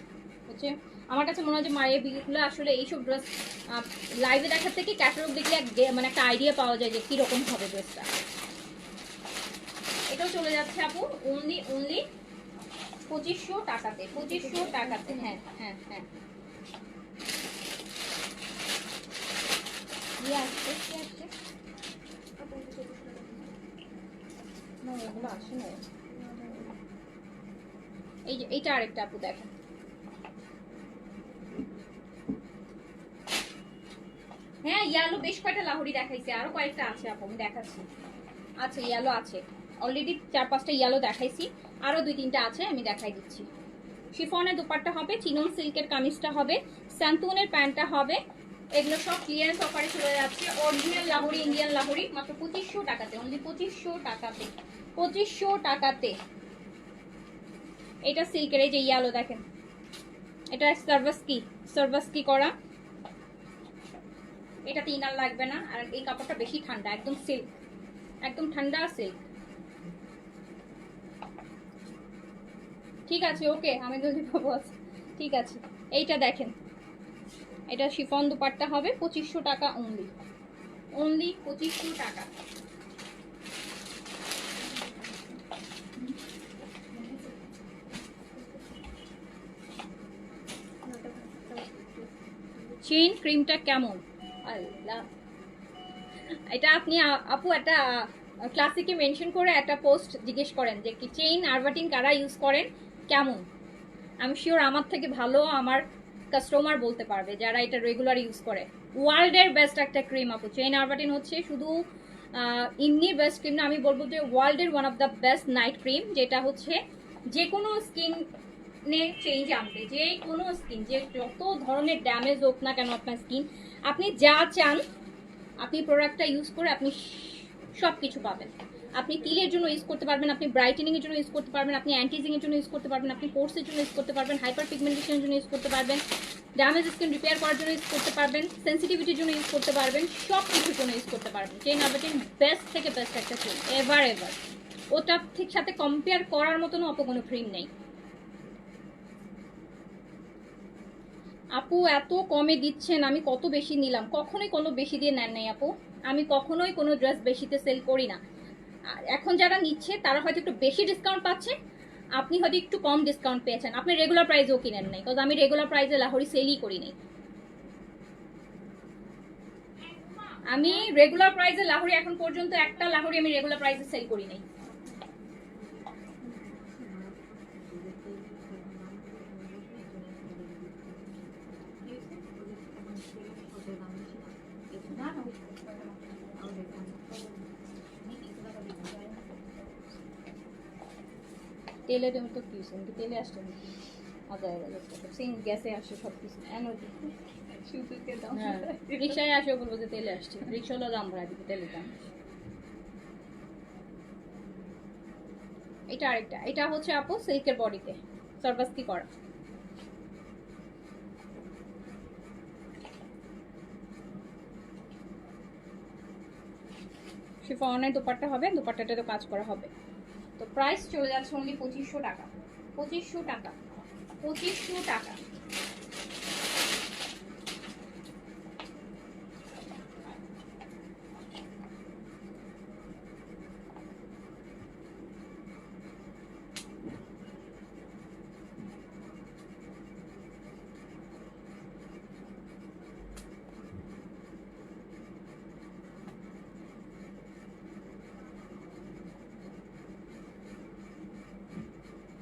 হচ্ছে। আমার কাছে মনে হয় যে মারিয়াবিগুলো আসলে এইসব ড্রেস লাইভে দেখার থেকে ক্যাটালগ দেখলে মানে একটা আইডিয়া পাওয়া যায় যে কীরকম হবে ড্রেসটা। এটাও চলে যাচ্ছে আপু অনলি 2500 টাকাতে, 2500 টাকাতে। হ্যাঁ হ্যাঁ হ্যাঁ, আসছে না, এগুলো আসে না। এই যে এইটা আরেকটা আপু দেখেন, হ্যাঁ ইয়ালো বেশ কয়টা লাহোরি দেখাইছে, আরো কয়েকটা আছে আপু আমি দেখাচ্ছি। আচ্ছা ইয়ালো আছে, অলরেডি 4-5টা ইয়ালো দেখাইছি, আরো 2-3টা আছে আমি দেখাই দিচ্ছি। শিফনের দুপাট্টা হবে, চিনন সিল্কের কামিজটা হবে, স্যান্তুনের প্যান্টটা হবে। এগুলো সব ক্লিয়ারেন্স অফারে চলে যাচ্ছে, অরিজিনাল লাহোরি, ইন্ডিয়ান লাহোরি, মাত্র 2500 টাকাতে, অনলি 2500 টাকাতে, 2500 টাকাতে। এটা সিল্কের, এই যে ইয়ালো দেখেন, এটা সার্ভাসকি করা, এটা ইনার লাগবে না, আর এই কাপড়টা বেশি ঠান্ডা, একদম সিল্ক, একদম ঠান্ডা সিল্ক। ঠিক আছে ওকে, আমি যদি পাবো, ঠিক আছে। এইটা দেখেন, এটা শিফন দুপাট্টা হবে, 2500 টাকা অনলি, 2500 টাকা। চেইন ক্রিমটা কেমন? আল্লাহ, এটা আপনি আপু একটা ক্লাসিকে মেনশন করে একটা পোস্ট জিজ্ঞেস করেন যে কি চেইন আরবাটিন কারা ইউজ করেন কেমন। আমি শিওর আমার থেকে ভালো আমার কাস্টমার বলতে পারবে যারা এটা রেগুলার ইউজ করে। ওয়ার্ল্ডের বেস্ট একটা ক্রিম আপু, চেইন আরবাটিন হচ্ছে শুধু এমনি বেস্ট ক্রিম না, আমি বলবো যে ওয়ার্ল্ডের one of the best night cream, যেটা হচ্ছে যে কোনো স্কিনে চেঞ্জ আনবে, যে কোনো স্কিন, যে যত ধরনের ড্যামেজ হোক না কেন আপনার স্কিন, আপনি যা চান আপনি প্রোডাক্টটা ইউজ করে আপনি সব কিছু পাবেন। আপনি তিলের জন্য ইউজ করতে পারবেন, আপনি ব্রাইটেনিং এর জন্য ইউজ করতে পারবেন, আপনি অ্যান্টিজিং এর জন্য ইউজ করতে পারবেন, আপনি পোর্সের জন্য ইউজ করতে পারবেন, হাইপার পিগমেন্টেশনের জন্য ইউজ করতে পারবেন, ড্যামেজ স্কিন রিপেয়ার করার জন্য ইউজ করতে পারবেন, সেন্সিটিভিটির জন্য ইউজ করতে পারবেন, সব কিছুর জন্য ইউজ করতে পারবেন। চেইন আরবাটিন বেস্ট থেকে বেস্ট একটা ক্রিম এভার। ওটা ঠিক সাথে কম্পেয়ার করার মতনও অপ কোনো ক্রিম নেই। আপু এত কমে দিচ্ছেন, আমি কত বেশি নিলাম? কখনোই কোনো বেশি দিয়ে নেন নাই আপু, আমি কখনোই কোনো ড্রেস বেশিতে সেল করি না। আর এখন যারা নিচ্ছে তারা হয়তো একটু বেশি ডিসকাউন্ট পাচ্ছে, আপনি হয়তো একটু কম ডিসকাউন্ট পেয়েছেন, আপনি রেগুলার প্রাইসেও কিনেন নাই, বিকজ আমি রেগুলার প্রাইসে লাহোরি সেলই করি নাই। আমি রেগুলার প্রাইসে লাহোরি এখন পর্যন্ত একটা লাহোরি আমি রেগুলার প্রাইসে সেল করি নাই। তেলে তুমি তো কি তেলে আসছে সেম গ্যাসে আসে সব কিছু রিক্সায় আসে বলবো যে তেলে আসছে, রিক্সাওয়ালা দাম বাড়ায় দিবে তেলের দাম। এটা আরেকটা, এটা হচ্ছে আপু সিল্কের বডিতে সার্ভাসকি করা। শিফনের দোপাট্টা হবে, দোপাট্টাটা তো কাজ করা হবে। তো প্রাইস চলে যাচ্ছে অনলি 2500 টাকা। 2500 টাকা, 2500 টাকা।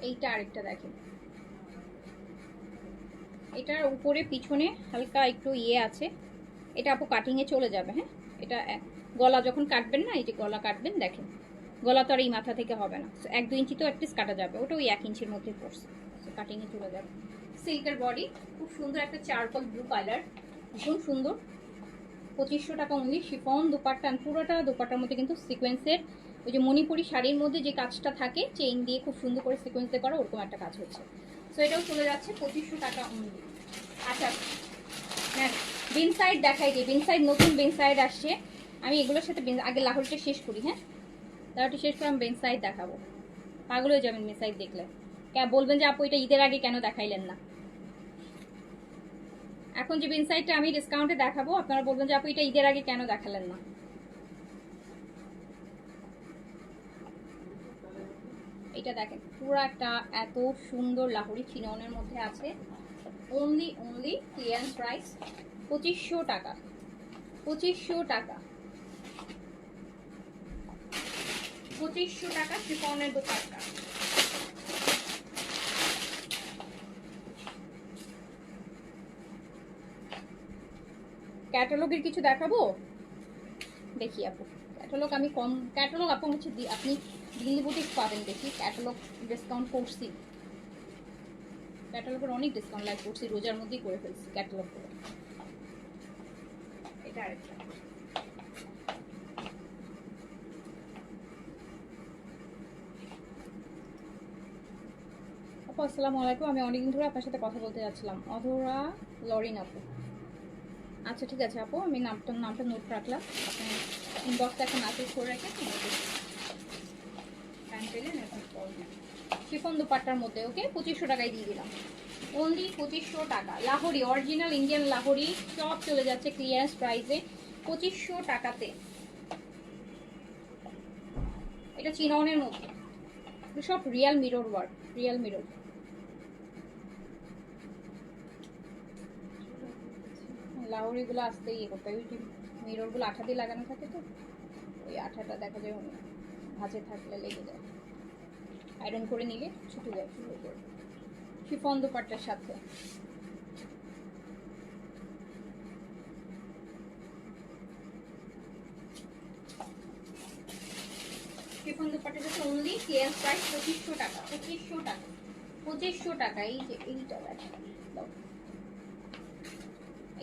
এইটা আরেকটা দেখেন, এটার উপরে পিছনে হালকা একটু ইয়ে আছে, এটা আপু কাটিং এ চলে যাবে। হ্যাঁ, এটা গলা যখন কাটবেন না, এই যে গলা কাটবেন দেখেন, গলা তো আর এই মাথা থেকে হবে না, 1-2 ইঞ্চি তো অ্যাটলিস্ট কাটা যাবে, ওটা ওই 1 ইঞ্চির মধ্যে পড়ছে, কাটিং এ চলে যাবে। সিল্কের বডি, খুব সুন্দর একটা চারকোল ব্লু কালার, ভীষণ সুন্দর। 2500 টাকা অনলি। শিফন দোপাট্টা, পুরোটা দোপাট্টার মধ্যে কিন্তু সিকোয়েন্সের ওই যে মণিপুরি শাড়ির মধ্যে যে কাজটা থাকে চেইন দিয়ে খুব সুন্দর করে সিকোয়েন্স দিয়ে করা, ওরকম একটা কাজ হচ্ছে। সো এটাও চলে যাচ্ছে 2500 টাকা অনলি। আচ্ছা হ্যাঁ, বিন সাইড দেখাই দিই, বিন সাইড নতুন বিন সাইড আসছে। আমি এগুলোর সাথে আগে লাহোরিটা শেষ করি। হ্যাঁ, লাহোরিটা শেষ করে আমি বিন সাইড দেখাবো, পাগল হয়ে যাবেন বিন সাইড দেখলে। বলবেন যে আপু এটা ঈদের আগে কেন দেখাইলেন না। এখন যে বিন সাইডটা আমি ডিসকাউন্টে দেখাবো, আপনারা বলবেন যে আপু এটা ঈদের আগে কেন দেখালেন না। এটা দেখেন, পুরো একটা এত সুন্দর লাহোরি চিননের মধ্যে আছে। অনলি ক্লিয়ারেন্স প্রাইস 2500 টাকা। 2500 টাকা, 2500 টাকা শিফনের দোপাট্টা। ক্যাটালগের কিছু দেখাবো, দেখি আপু। ক্যাটালগ আমি কম, ক্যাটালগ আপু হচ্ছে আপনি দিল্লি বুটিক পাবেন বেশি, ক্যাটালগ ডিসকাউন্ট করছি, ক্যাটালগের অনেক ডিসকাউন্ট লাইক করছি, রোজার মধ্যেই করে ফেলছি ক্যাটালগ করে। এটা আরেকটা, আপু আসসালামু আলাইকুম, আমি অনেকদিন ধরে আপনার সাথে কথা বলতে যাচ্ছিলাম। অধরা লরিন আপু, আচ্ছা ঠিক আছে আপু, আমি নামটা নোট রাখলাম। আপনি ইনবক্সটা এখন মেসেজ করে রাখেন, টাইম পেলেন এখন করবেন। শিফন দোপাট্টার মধ্যে ওকে 2500 টাকায় দিয়ে দিলাম। অনলি 2500 টাকা। লাহোরি অরিজিনাল ইন্ডিয়ান লাহোরি সব চলে যাচ্ছে ক্লিয়ারেন্স প্রাইসে 2500 টাকাতে। এটা চিননের মধ্যে, সব real mirror work, real mirror. লাহোরিগুলো আসতে ইয়ে করতে হয়, ওই যে মিররগুলো আঠা দিয়ে লাগানো থাকে, তো ওই আঠাটা দেখা যায় ভাঁজে থাকলে লেগে যায়, আয়রন করে নিলে ছুটে যায় সুন্দর করে। শিফন দোপাট্টার সাথে শিফন দোপাট্টার সাথে অনলি ক্লিয়ারেন্স প্রাইস 2500 টাকা। 2500 টাকা, 2500 টাকা। এই যে এইটা দেখেন,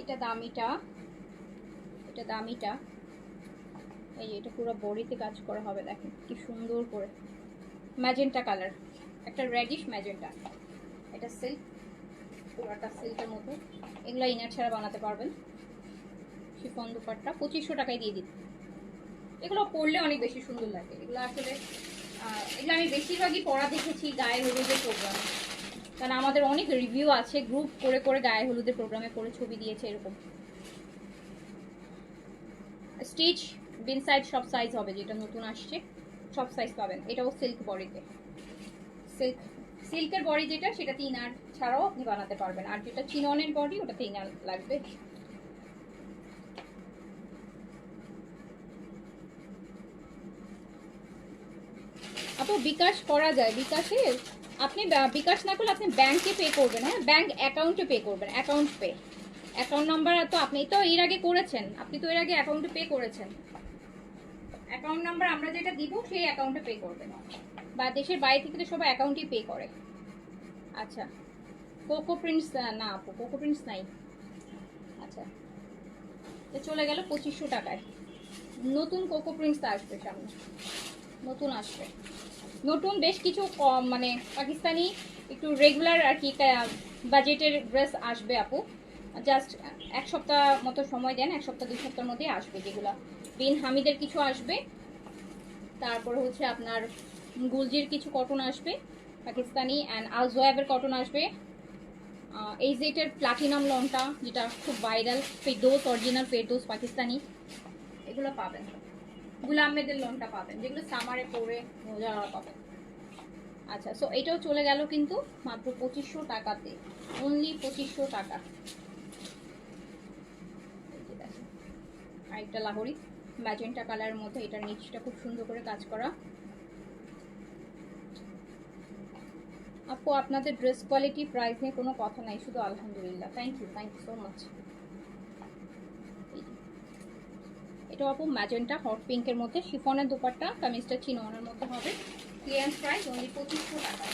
এটা দামিটা, এটা দামিটা। এই যে এটা পুরো বডিতে কাজ করা হবে, দেখেন কি সুন্দর করে, ম্যাজেন্টা কালার, একটা রেডিশ ম্যাজেন্টা। এটা সিল্ক, পুরোটা সিল্কের মতো, এগুলো ইনার ছাড়া বানাতে পারবেন। শিফন দোপাট্টা 2500 টাকায় দিয়ে দিন। এগুলো পরলে অনেক বেশি সুন্দর লাগে, এগুলো আসলে এগুলো আমি বেশিরভাগই পরা দেখেছি গায়ে হলুদের প্রোগ্রামে, কারণ আমাদের অনেক রিভিউ আছে, গ্রুপ করে করে গায়ে হলুদের প্রোগ্রামে করে ছবি দিয়েছে এরকম। স্টিচ বিন সাইড সব সাইজ হবে, যেটা নতুন আসছে সব সাইজ পাবেন। এটাও সিল্ক বডিতে, সিল্কের বডি যেটা সেটা 3 আর ছাড়াও আপনি বানাতে পারবেন, আর যেটা চিননের বডি ওটা 3 আর লাগবে। আপু বিকাশ করা যায়, বিকাশে আপনি বিকাশ না করলে আপনি ব্যাংকে পে করবেন, হ্যাঁ ব্যাংক অ্যাকাউন্টে পে করবেন, অ্যাকাউন্ট পে, অ্যাকাউন্ট নাম্বার তো আপনি তো এর আগে করেছেন, আপনি তো এর আগে অ্যাকাউন্টে পে করেছেন, অ্যাকাউন্ট নাম্বার আমরা যেটা দিব সেই অ্যাকাউন্টে পে করবেন, বা দেশের বাইরে থেকে তো সবাই অ্যাকাউন্টই পে করে। আচ্ছা কোকো প্রিন্টস না আপু, কোকো প্রিন্টস নাই। আচ্ছা তো চলে গেল 2500 টাকায়। নতুন কোকো প্রিন্টস আসবে সামনে, নতুন আসবে, নতুন বেশ কিছু মানে পাকিস্তানি একটু রেগুলার আর কি বাজেটের ড্রেস আসবে আপু। জাস্ট এক সপ্তাহ মতো সময় দেন, এক সপ্তাহ 2 সপ্তাহের মধ্যে আসবে, যেগুলো বিন হামিদের কিছু আসবে, তারপরে হচ্ছে আপনার গুলজির কিছু কটন আসবে পাকিস্তানি, অ্যান্ড আলজোয়াবের কটন আসবে, এই জেটের প্লাটিনাম লনটা যেটা খুব ভাইরাল, ফেরদৌস অরিজিনাল ফেরদৌস পাকিস্তানি, এগুলো পাবেন। গুলাম আহমেদের লনটা পাবেন, যেগুলো সামারে পরে মজা পাবেন। আচ্ছা সো এটাও চলে গেল কিন্তু মাত্র 2500 টাকাতে, অনলি 2500 টাকা। আরেকটা লাহোরি ম্যাজেন্টা কালারের মধ্যে, এটার নিচটা খুব সুন্দর করে কাজ করা। আপু আপনাদের ড্রেস কোয়ালিটি প্রাইস নিয়ে কোনো কথা নাই, শুধু আলহামদুলিল্লাহ। Thank you so much. এটা আপু ম্যাজেন্টা হট পিঙ্কের মধ্যে, শিফনের দোপাট্টা, কামিজটা চিননের মধ্যে হবে। ক্লিয়ারেন্স প্রাইস অনলি 2500 টাকা,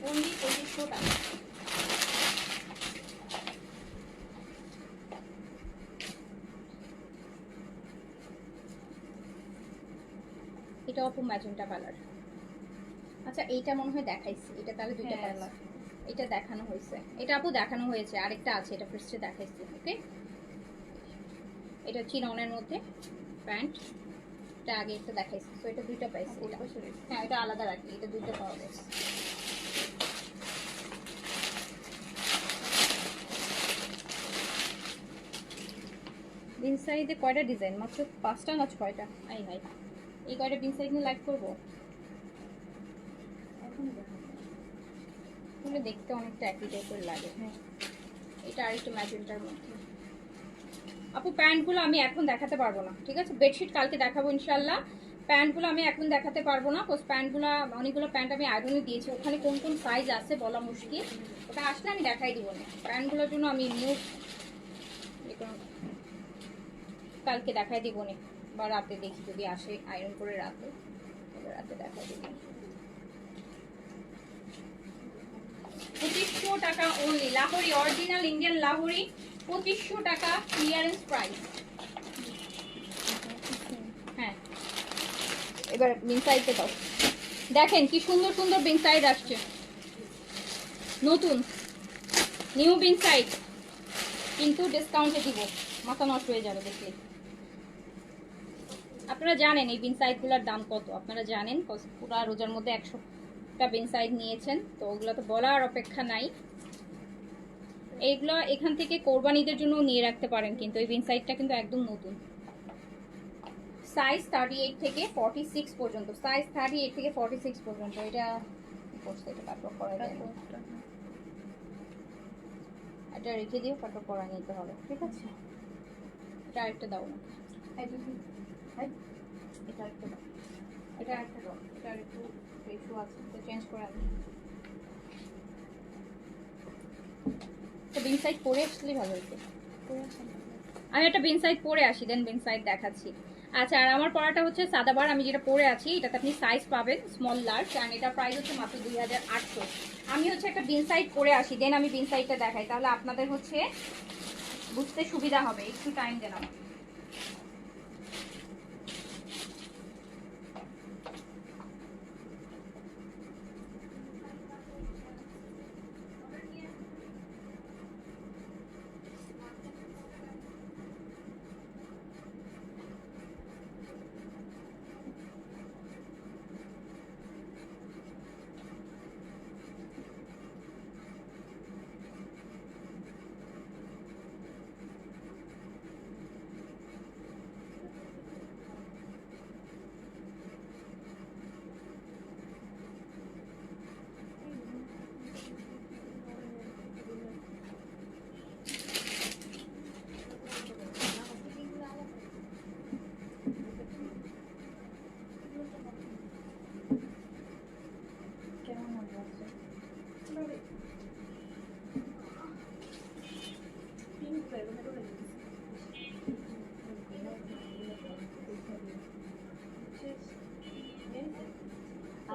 অনলি 2500 টাকা। এটা আপু ম্যাজেন্টা কালার। আচ্ছা এইটা মনে হয় দেখাইছি, এটা তাহলে দুইটা কালার, এটা দেখানো হয়েছে, এটা আপু দেখানো হয়েছে, আরেকটা আছে এটা ফার্স্টে দেখাইছি। ওকে এটা চিননের মধ্যে প্যান্ট, এটা আগে একটা দেখাইছি, তো এটা দুইটা পাইছি। এটা হ্যাঁ এটা আলাদা রাখি, এটা দুইটা পাওয়া গেছে। বিন সাইডে কয়টা ডিজাইন, মাত্র 5টা না 6টা? আই হাই, এই কয়টা বিন সাইড নিয়ে লাইক করবো? এখন দেখতে অনেকটা একই টাইপের লাগে। হ্যাঁ এটা আরেকটু ম্যাজেন্টার মধ্যে। আপু প্যান্টগুলো আমি এখন দেখাতে পারবো না, ঠিক আছে, বেডশিট কালকে দেখাবো ইনশাল্লাহ। প্যান্টগুলো আমি এখন দেখাতে পারবো না, কোস প্যান্টগুলো অনেকগুলো প্যান্ট আমি আয়রনে দিয়েছি, ওখানে কোন কোন সাইজ আছে বলা মুশকিল, ওটা আসলে আমি দেখাই দিব না। প্যান্টগুলোর জন্য আমি নিউজ কালকে দেখাই দিব না, বা রাতে দেখি যদি আসে আয়রন করে রাতে, তবে রাতে দেখাই দিব। 2500 টাকা only, Lahori original Indian Lahori, 2500 টাকা ক্লিয়ারেন্স প্রাইস। হ্যাঁ এবার বিন সাইডে দাও, দেখেন কি সুন্দর সুন্দর বিন সাইড আসছে, নতুন নিউ বিন সাইড, কিন্তু ডিসকাউন্টে দিব, মাথা নষ্ট হয়ে যাবে দেখলে। আপনারা জানেন এই বিন সাইডগুলোর দাম কত, আপনারা জানেন, পুরা রোজার মধ্যে 100টা বিন সাইড নিয়েছেন, তো ওগুলো তো বলার অপেক্ষা নাই। এইগুলো এখান থেকে কোরবানিদের জন্য নিয়ে রাখতে পারেন, কিন্তু এই বিন সাইডটা কিন্তু একদম নতুন। সাইজ 38 থেকে 46 পর্যন্ত, সাইজ 38 থেকে 46 পর্যন্ত। এটা করছে, এটা কাটঅফ করা যায় না, এটা রেখে দিয়ে কাটঅফ করা নিতে হবে, ঠিক আছে। এটা আরেকটা দাও না, এটা আরেকটা দাও, এটা আরেকটা দাও, এটা আরেকটু ইস্যু আছে, তো চেঞ্জ করে আনি। তো বিন সাইড পরে আসলে ভালো হতো, আমি একটা বিন সাইড পরে আসি, দেন বিন সাইড দেখাচ্ছি। আচ্ছা আর আমার পরাটা হচ্ছে সাদাবার, আমি যেটা পরে আছি এটাতে আপনি সাইজ পাবেন স্মল লার্জ, অ্যান্ড এটা প্রাইস হচ্ছে মাত্র 2800। আমি হচ্ছে একটা বিন সাইড পরে আসি, দেন আমি বিন সাইডটা দেখাই, তাহলে আপনাদের হচ্ছে বুঝতে সুবিধা হবে, একটু টাইম দেন আমার।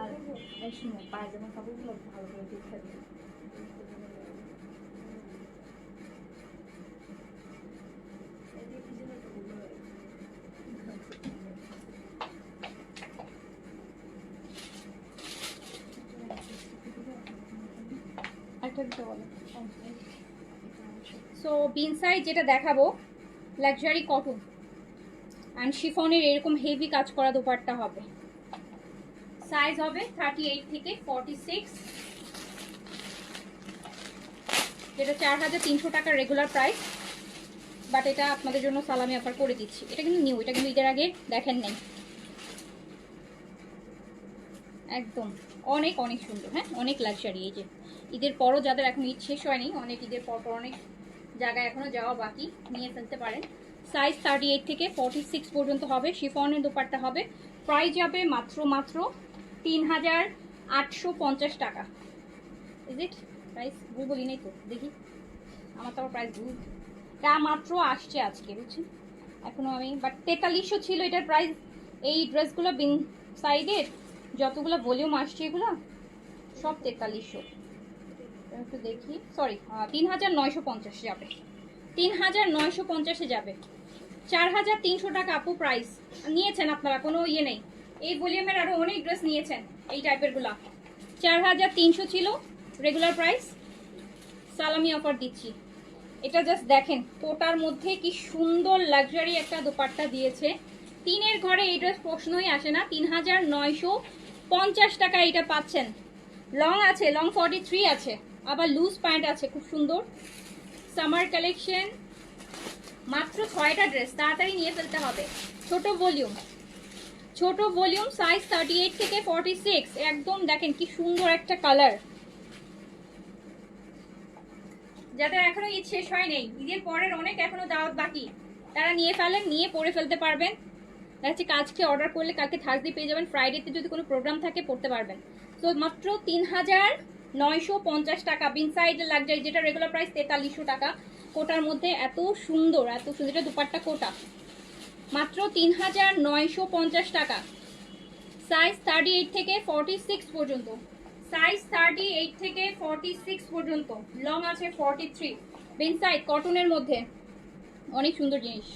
আর এই শুনো, পায়জামা কাপড়গুলো ভালো করে দেখে দিই। সো বিনসাইড যেটা দেখাবো লাক্সারি কটন অ্যান্ড শিফনের এরকম হেভি কাজ করা দোপাট্টা হবে। সাইজ হবে 38 থেকে 46, যেটা 4300 টাকার রেগুলার প্রাইস, বাট এটা আপনাদের জন্য সালামি অফার করে দিচ্ছি। এটা কিন্তু নিউ, এটা কিন্তু ঈদের আগে দেখেন নাই। একদম অনেক অনেক সুন্দর, হ্যাঁ অনেক লাক্সারি। এই যে ঈদের পরও যাদের এখন ঈদ শেষ হয়নি, অনেক ঈদের পর অনেক জায়গায় এখনো যাওয়া বাকি, নিয়ে ফেলতে পারেন। সাইজ 38 থেকে 46 পর্যন্ত হবে। শিফনের দোপাট্টা হবে। প্রাইস যাবে মাত্র 3850 টাকা। ইজ ইট প্রাইস ভুল বলি নাই তো? দেখি আমার তো আবার প্রাইস ভুল, তা মাত্র আসছে আজকে, বুঝছেন? এখনো আমি, বাট 4300 ছিল এটার প্রাইস। এই ড্রেসগুলো বিন সাইডের যতগুলো ভলিউম আসছে এগুলো সব 4300। একটু দেখি, সরি 3950 যাবে, 3950-এ যাবে। 4300 টাকা আপু প্রাইস নিয়েছেন আপনারা, কোনো ইয়ে নেই। এই ভলিউমের আরো অনেক ড্রেস নিয়েছেন এই টাইপের গুলা। 4300 ছিল রেগুলার প্রাইস, সালামি অফার দিচ্ছি। এটা জাস্ট দেখেন, কোটার মধ্যে কি সুন্দর লাক্সারি একটা দোপাট্টা দিয়েছে। তিনের ঘরে এই ড্রেস প্রশ্নই আসে না। 3950 টাকা এটা পাচ্ছেন। লং আছে, লং 43 আছে, আবার লুজ প্যান্ট আছে, খুব সুন্দর সামার কালেকশন। মাত্র 6টা ড্রেস, তাড়াতাড়ি নিয়ে ফেলতে হবে। ছোট ভলিউম, ছোট ভলিউম, সাইজ 38 থেকে 46। একদম দেখেন কি সুন্দর একটা কালার। যাদের এখনো ঈদ শেষ হয় নাই, ঈদের পরের অনেক এখনো দাওয়াত বাকি, তারা নিয়ে ফেলেন, নিয়ে পরে ফেলতে পারবেন। দেখছি আজকে অর্ডার করলে কালকে থার্সডে পেয়ে যাবেন, ফ্রাইডেতে যদি কোনো প্রোগ্রাম থাকে পড়তে পারবেন। তো মাত্র 3950 টাকা বিনসাইড লাক্সারি, যেটা রেগুলার প্রাইস 4300 টাকা। কোটার মধ্যে এত সুন্দর, এত সুন্দর, এটা দুপাট্টা কোটা। মাত্র 3950 টাকা। সাইজ 38 থেকে 46 পর্যন্ত, সাইজ 38 থেকে 46 পর্যন্ত, লং আছে 43। বিনসাইড কটনের মধ্যে অনেক সুন্দর জিনিস।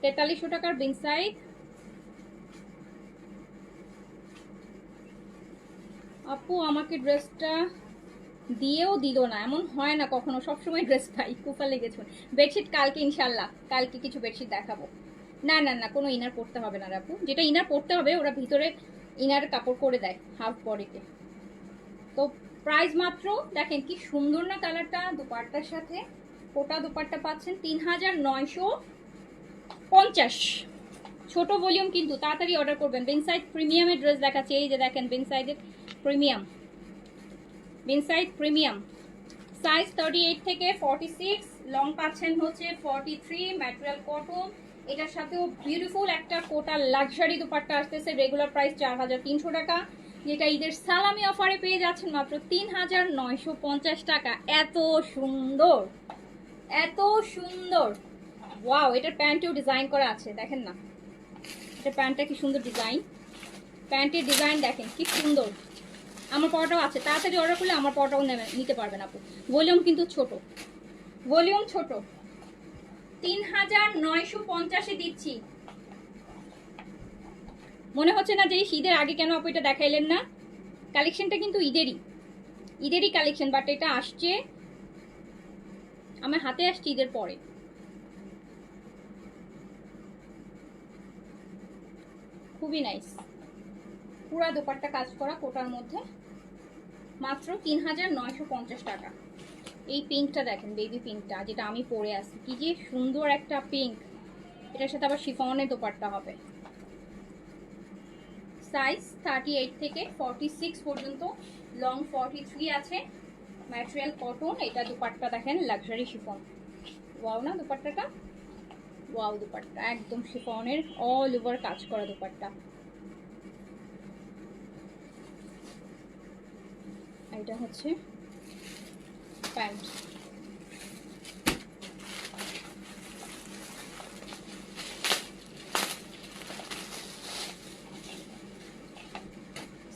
4300 টাকার বিনসাইড। আপু আমাকে ড্রেসটা দিয়েও দিল না, এমন হয় না কখনো, সবসময় ড্রেস পাই। কুফা লেগেছে। বেডশিট কালকে ইনশাল্লাহ, কালকে কিছু বেডশিট দেখাবো। না না না, কোনো ইনার পরতে হবে না আপু, যেটা ইনার পরতে হবে ওরা ভিতরে ইনার কাপড় করে দেয় হাফ বডিতে। তো প্রাইস মাত্র দেখেন কি সুন্দর না কালারটা, দুপাট্টার সাথে কোটা দুপাট্টা পাচ্ছেন 3950। ছোট ভলিউম কিন্তু, তাড়াতাড়ি অর্ডার করবেন। বিনসাইড প্রিমিয়ামের ড্রেস দেখাচ্ছে, এই যে দেখেন বিনসাইডের প্রিমিয়াম, বিনসাইড প্রিমিয়াম। সাইজ 38 থেকে 46, লং পাচ্ছেন হচ্ছে 43, ম্যাটেরিয়াল কটন। এটার সাথেও বিউটিফুল একটা কোটা লাক্সারি দুপাট্টা আসতেছে। রেগুলার প্রাইস 4300 টাকা, যেটা ঈদের সালামি অফারে পেয়ে যাচ্ছেন মাত্র 3950 টাকা। এত সুন্দর, এত সুন্দর। ওয়াও, এটার প্যান্টেও ডিজাইন করা আছে, দেখেন না এটা প্যান্টটা কি সুন্দর ডিজাইন। প্যান্টের ডিজাইন দেখেন কি সুন্দর। আমার পরটাও আছে, তাড়াতাড়ি অর্ডার করলে আমার পরটাও নিতে পারবেন আপু। ভলিউম কিন্তু ছোট, ভলিউম ছোট। 3950-এ দিচ্ছি। মনে হচ্ছে না যে ঈদের আগে কেন আপু এটা দেখাইলেন না? কালেকশনটা কিন্তু ঈদেরই কালেকশন, বাট এটা আসছে আমার হাতে, আসছে ঈদের পরে। খুবই নাইস, পুরা দোপাট্টা কাজ করা কোটার মধ্যে, মাত্র 3950 টাকা। এই পিঙ্কটা দেখেন, বেবি পিঙ্কটা, যেটা আমি পরে আছি, কি যে সুন্দর একটা পিঙ্ক। এটার সাথে আবার শিফনের দোপাট্টা হবে। সাইজ 38 থেকে 46 পর্যন্ত, লং 43 আছে, ম্যাটেরিয়াল কটন। এটা দোপাট্টা দেখেন লাক্সারি শিফন। ওয়াও না দোপাট্টাটা, ওয়াও দোপাট্টা একদম শিফনের অল ওভার কাজ করা দোপাট্টা। এটা হচ্ছে প্যান্ট।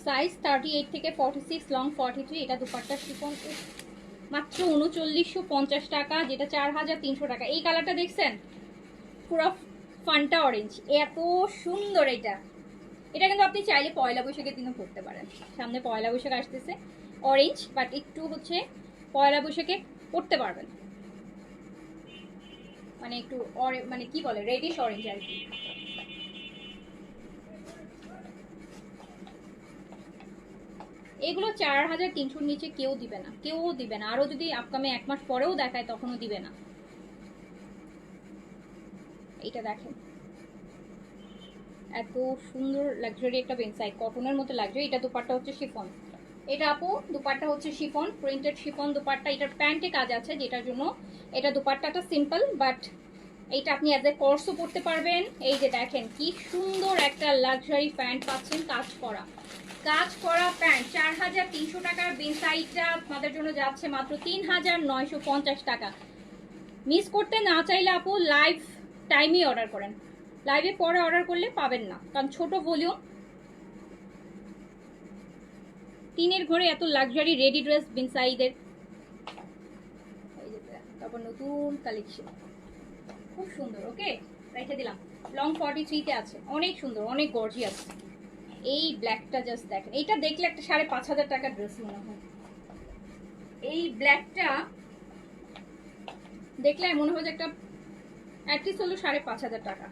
সাইজ 38 থেকে 46, লং 43। এটা দুপাট্টা শিফন, মাত্র 3950 টাকা, যেটা 4300 টাকা। এই কালারটা দেখছেন, পুরো ফান্টা অরেঞ্জ, এত সুন্দর। এটা কিন্তু আপনি চাইলে পয়লা বৈশাখের দিনও পরতে পারেন। সামনে পয়লা বৈশাখ আসতেছে, অরেঞ্জ বাট একটু হচ্ছে পয়লা বৈশাখে পরতে পারবেন, মানে একটু মানে কি বলে, রেডিশ অরেঞ্জ আর কি। এগুলো 4300 নিচে কেউ দিবে না, কেউ দিবে না। আরো যদি আপকামে 1 মাস পরেও দেখায় তখনও দিবে না। এইটা দেখেন, এত সুন্দর লাক্সারি একটা বেনসাইড, কটনের মতো লাক্সারি। এটা দুপাট্টা হচ্ছে শিফন। এটা আপু দুপাট্টা হচ্ছে শিফন, প্রিন্টেড শিফন দুপাট্টা। এটার প্যান্টে কাজ আছে, যেটার জন্য এটা দুপাট্টাটা সিম্পল, বাট এইটা আপনি অ্যাজ এ কোর্সও পরতে পারবেন। এই যে দেখেন কি সুন্দর একটা লাক্সারি প্যান্ট পাচ্ছেন, কাজ করা প্যান্ট। 4300 টাকার বেনসাইডটা আপনাদের জন্য যাচ্ছে মাত্র 3950 টাকা। মিস করতে না চাইলে আপু লাইভ টাইমই অর্ডার করেন, লাইভে পরে অর্ডার করলে পাবেন না, কারণ ছোট ভলিউম। 3 ঘরে এত লাক্সারি রেডি ড্রেস বেনসাইডের। তারপর নতুন কালেকশন, খুব সুন্দর। ওকে, রেখে দিলাম। লং 43 তে আছে, অনেক সুন্দর, অনেক গর্জিয়াস। এই ব্ল্যাকটা জাস্ট দেখেন, এইটা দেখলে একটা 5500 টাকার ড্রেস মনে হয়। এই ব্ল্যাকটা দেখলে মনে হয় যে একটা অ্যাটলিস্ট হলো 5500 টাকা।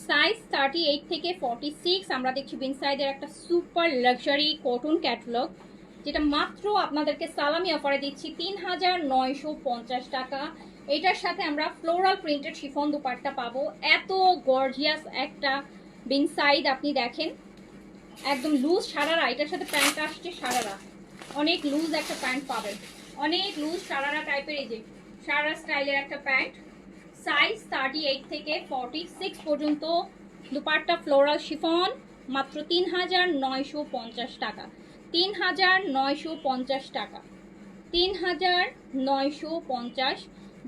সাইজ 38 থেকে 46। আমরা দেখছি বেনসাইডের একটা সুপার লাক্সারি কটন ক্যাটালগ, যেটা মাত্র আপনাদেরকে সালামি অফারে দিচ্ছি 3950 টাকা। এটার সাথে আমরা ফ্লোরাল প্রিন্টেড শিফন দুপাট্টা পাবো। এত গর্জিয়াস একটা বেনসাইড, আপনি দেখেন একদম লুজ সারারা। এটার সাথে প্যান্ট আসছে সারারা, অনেক লুজ একটা প্যান্ট পাবেন, অনেক লুজ সারারা টাইপের। এই যে সারারা স্টাইলের একটা প্যান্ট, সাইজ 38 থেকে 46 পর্যন্ত। দুপাট্টা ফ্লোরাল শিফন, মাত্র 3950 টাকা। 3950 টাকা, 3950।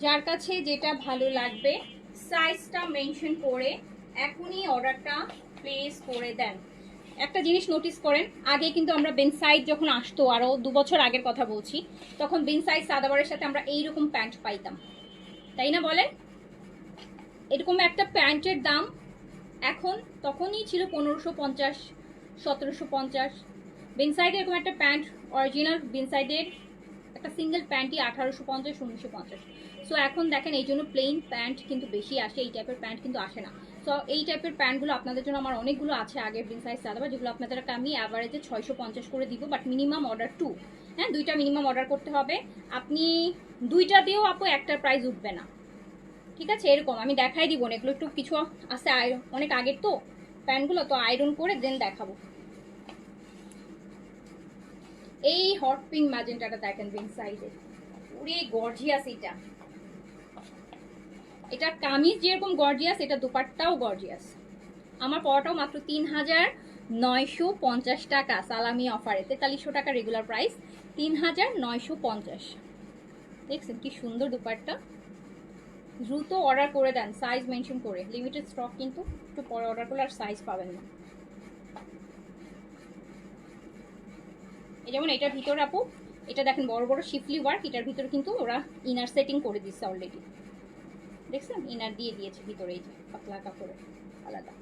যার কাছে যেটা ভালো লাগবে সাইজটা মেনশন করে এখনই অর্ডারটা প্লেস করে দেন। একটা জিনিস নোটিস করেন, আগে কিন্তু আমরা বেনসাইড যখন আসতো, আরও 2 বছর আগের কথা বলছি, তখন বেনসাইড সাদাবারের সাথে আমরা এইরকম প্যান্ট পাইতাম, তাই না বলেন? এরকম একটা প্যান্টের দাম এখন, তখনই ছিল 1550, 1750। বেনসাইডে এরকম একটা প্যান্ট, অরিজিনাল বেনসাইডের একটা সিঙ্গেল প্যান্টই 1850, 1950। সো এখন দেখেন, এই জন্য প্লেন প্যান্ট কিন্তু বেশি আসে, এই টাইপের প্যান্ট কিন্তু আসে না। সো এই টাইপের প্যান্টগুলো আপনাদের জন্য আমার অনেকগুলো আছে আগের বেনসাইড সাদাবা, যেগুলো আপনাদেরকে আমি অ্যাভারেজে 650 করে দিব, বাট মিনিমাম অর্ডার 2। হ্যাঁ, 2টা মিনিমাম অর্ডার করতে হবে। আপনি 2টা দিয়েও আপু একটার প্রাইস উঠবে না, ঠিক আছে? এরকম আমি দেখাই দিব না, এগুলো একটু কিছু আছে অনেক আগের তো প্যান্টগুলো, তো আয়রন করে দেন দেখাবো। এই হট পিঙ্ক ম্যাজেন্টাটা দেখেন বেনসাইডে, পুরো গর্জিয়াস। এটা কামিজ যেরকম গর্জিয়াস, এটা দুপাট্টাও গর্জিয়াস। আমার পড়াটাও মাত্র 3950 টাকা সালামি অফারে। 4300 টাকা রেগুলার প্রাইস, 3950। দেখছেন কি সুন্দর দুপাট্টা। দ্রুত অর্ডার করে দেন, সাইজ মেনশন করে। লিমিটেড স্টক কিন্তু, একটু পরে অর্ডার করলে আর সাইজ পাবেন না। এই যেমন এটার ভিতরে আপু, এটা দেখেন বড় বড় শিফলি ওয়ার্ক, এটার ভিতরে কিন্তু ওরা ইনার সেটিং করে দিচ্ছে অলরেডি। দেখছেন, ইনার দিয়ে দিয়েছে ভিতরে, এই যে পাতলা কাপড়ে আলাদা,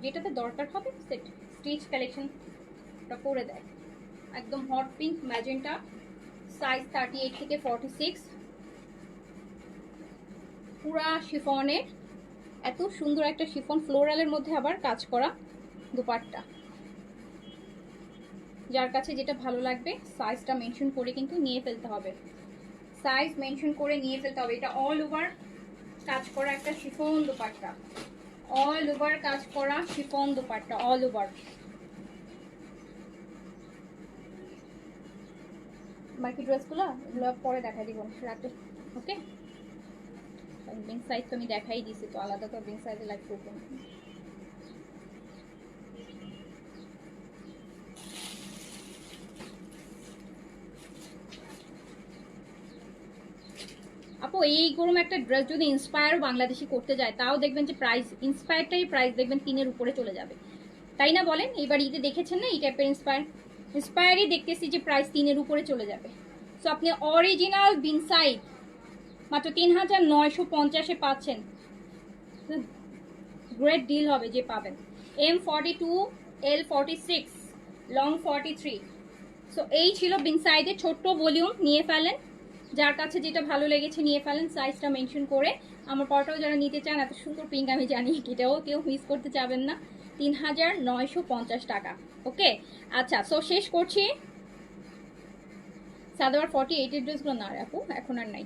যেটাতে দরকার হবে সেট স্টিচ কালেকশনটা করে দেয়। একদম হট পিঙ্ক ম্যাজেন্টা, সাইজ 38 থেকে 46। পুরা শিফনের, এত সুন্দর একটা শিফন, ফ্লোরালের মধ্যে আবার কাজ করা দুপাট্টা। যার কাছে যেটা ভালো লাগবে সাইজটা মেনশন করে কিন্তু নিয়ে ফেলতে হবে, সাইজ মেনশন করে নিয়ে ফেলতে হবে। এটা অল ওভার কাজ করা একটা শিফন দুপাট্টা, অল ওভার কাজ করা শিফন দুপাট্টা, অল ওভার। বাকি ড্রেসগুলো এগুলো পরে দেখা দিব রাতে, ওকে? বিং সাইজ তো আমি দেখাই দিছি, তো আলাদা করে বিং সাইজে লাইক করবো না। আপু এই গরম একটা ড্রেস যদি ইন্সপায়ার বাংলাদেশি করতে যায়, তাও দেখবেন যে প্রাইস, ইন্সপায়ারটাই প্রাইস দেখবেন 3-এর উপরে চলে যাবে। তাই না বলেন? এবার ঈদে দেখেছেন না এই টাইপের ইন্সপায়ারই দেখতেছি যে প্রাইস 3-এর উপরে চলে যাবে। সো আপনি অরিজিনাল বিনসাইড মাত্র 3950-এ পাচ্ছেন। গ্রেট ডিল হবে যে পাবেন। M42, L46, long 43। সো এই ছিল বিনসাইডের ছোট্ট ভলিউম, নিয়ে ফেলেন। যার কাছে যেটা ভালো লেগেছে নিয়ে ফেলেন, সাইজটা মেনশন করে। আমার পরটাও যারা নিতে চান, এত সুন্দর পিঙ্ক আমি জানি, এটাও কেউ মিস করতে চাবেন না। 3950 টাকা। ওকে, আচ্ছা, সো শেষ করছি। সালোয়ার 48 এর ড্রেসগুলো না আপু, এখন আর নাই।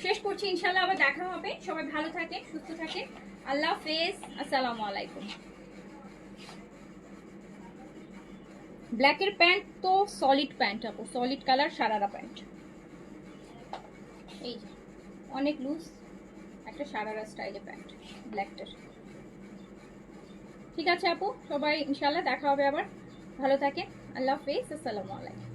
শেষ করছি, ইনশাল্লাহ আবার দেখা হবে। সবাই ভালো থাকে, সুস্থ থাকে। আল্লাহ হাফেজ, আসসালামু আলাইকুম। ব্ল্যাকের প্যান্ট তো সলিড প্যান্ট আপু, সলিড কালার সারারা প্যান্ট। এই যে অনেক লুজ একটা সারারা স্টাইলে প্যান্ট ব্ল্যাকটার। ঠিক আছে আপু, সবাই ইনশাল্লাহ দেখা হবে আবার। ভালো থাকে, আল্লাহ হাফেজ, আসসালামু আলাইকুম।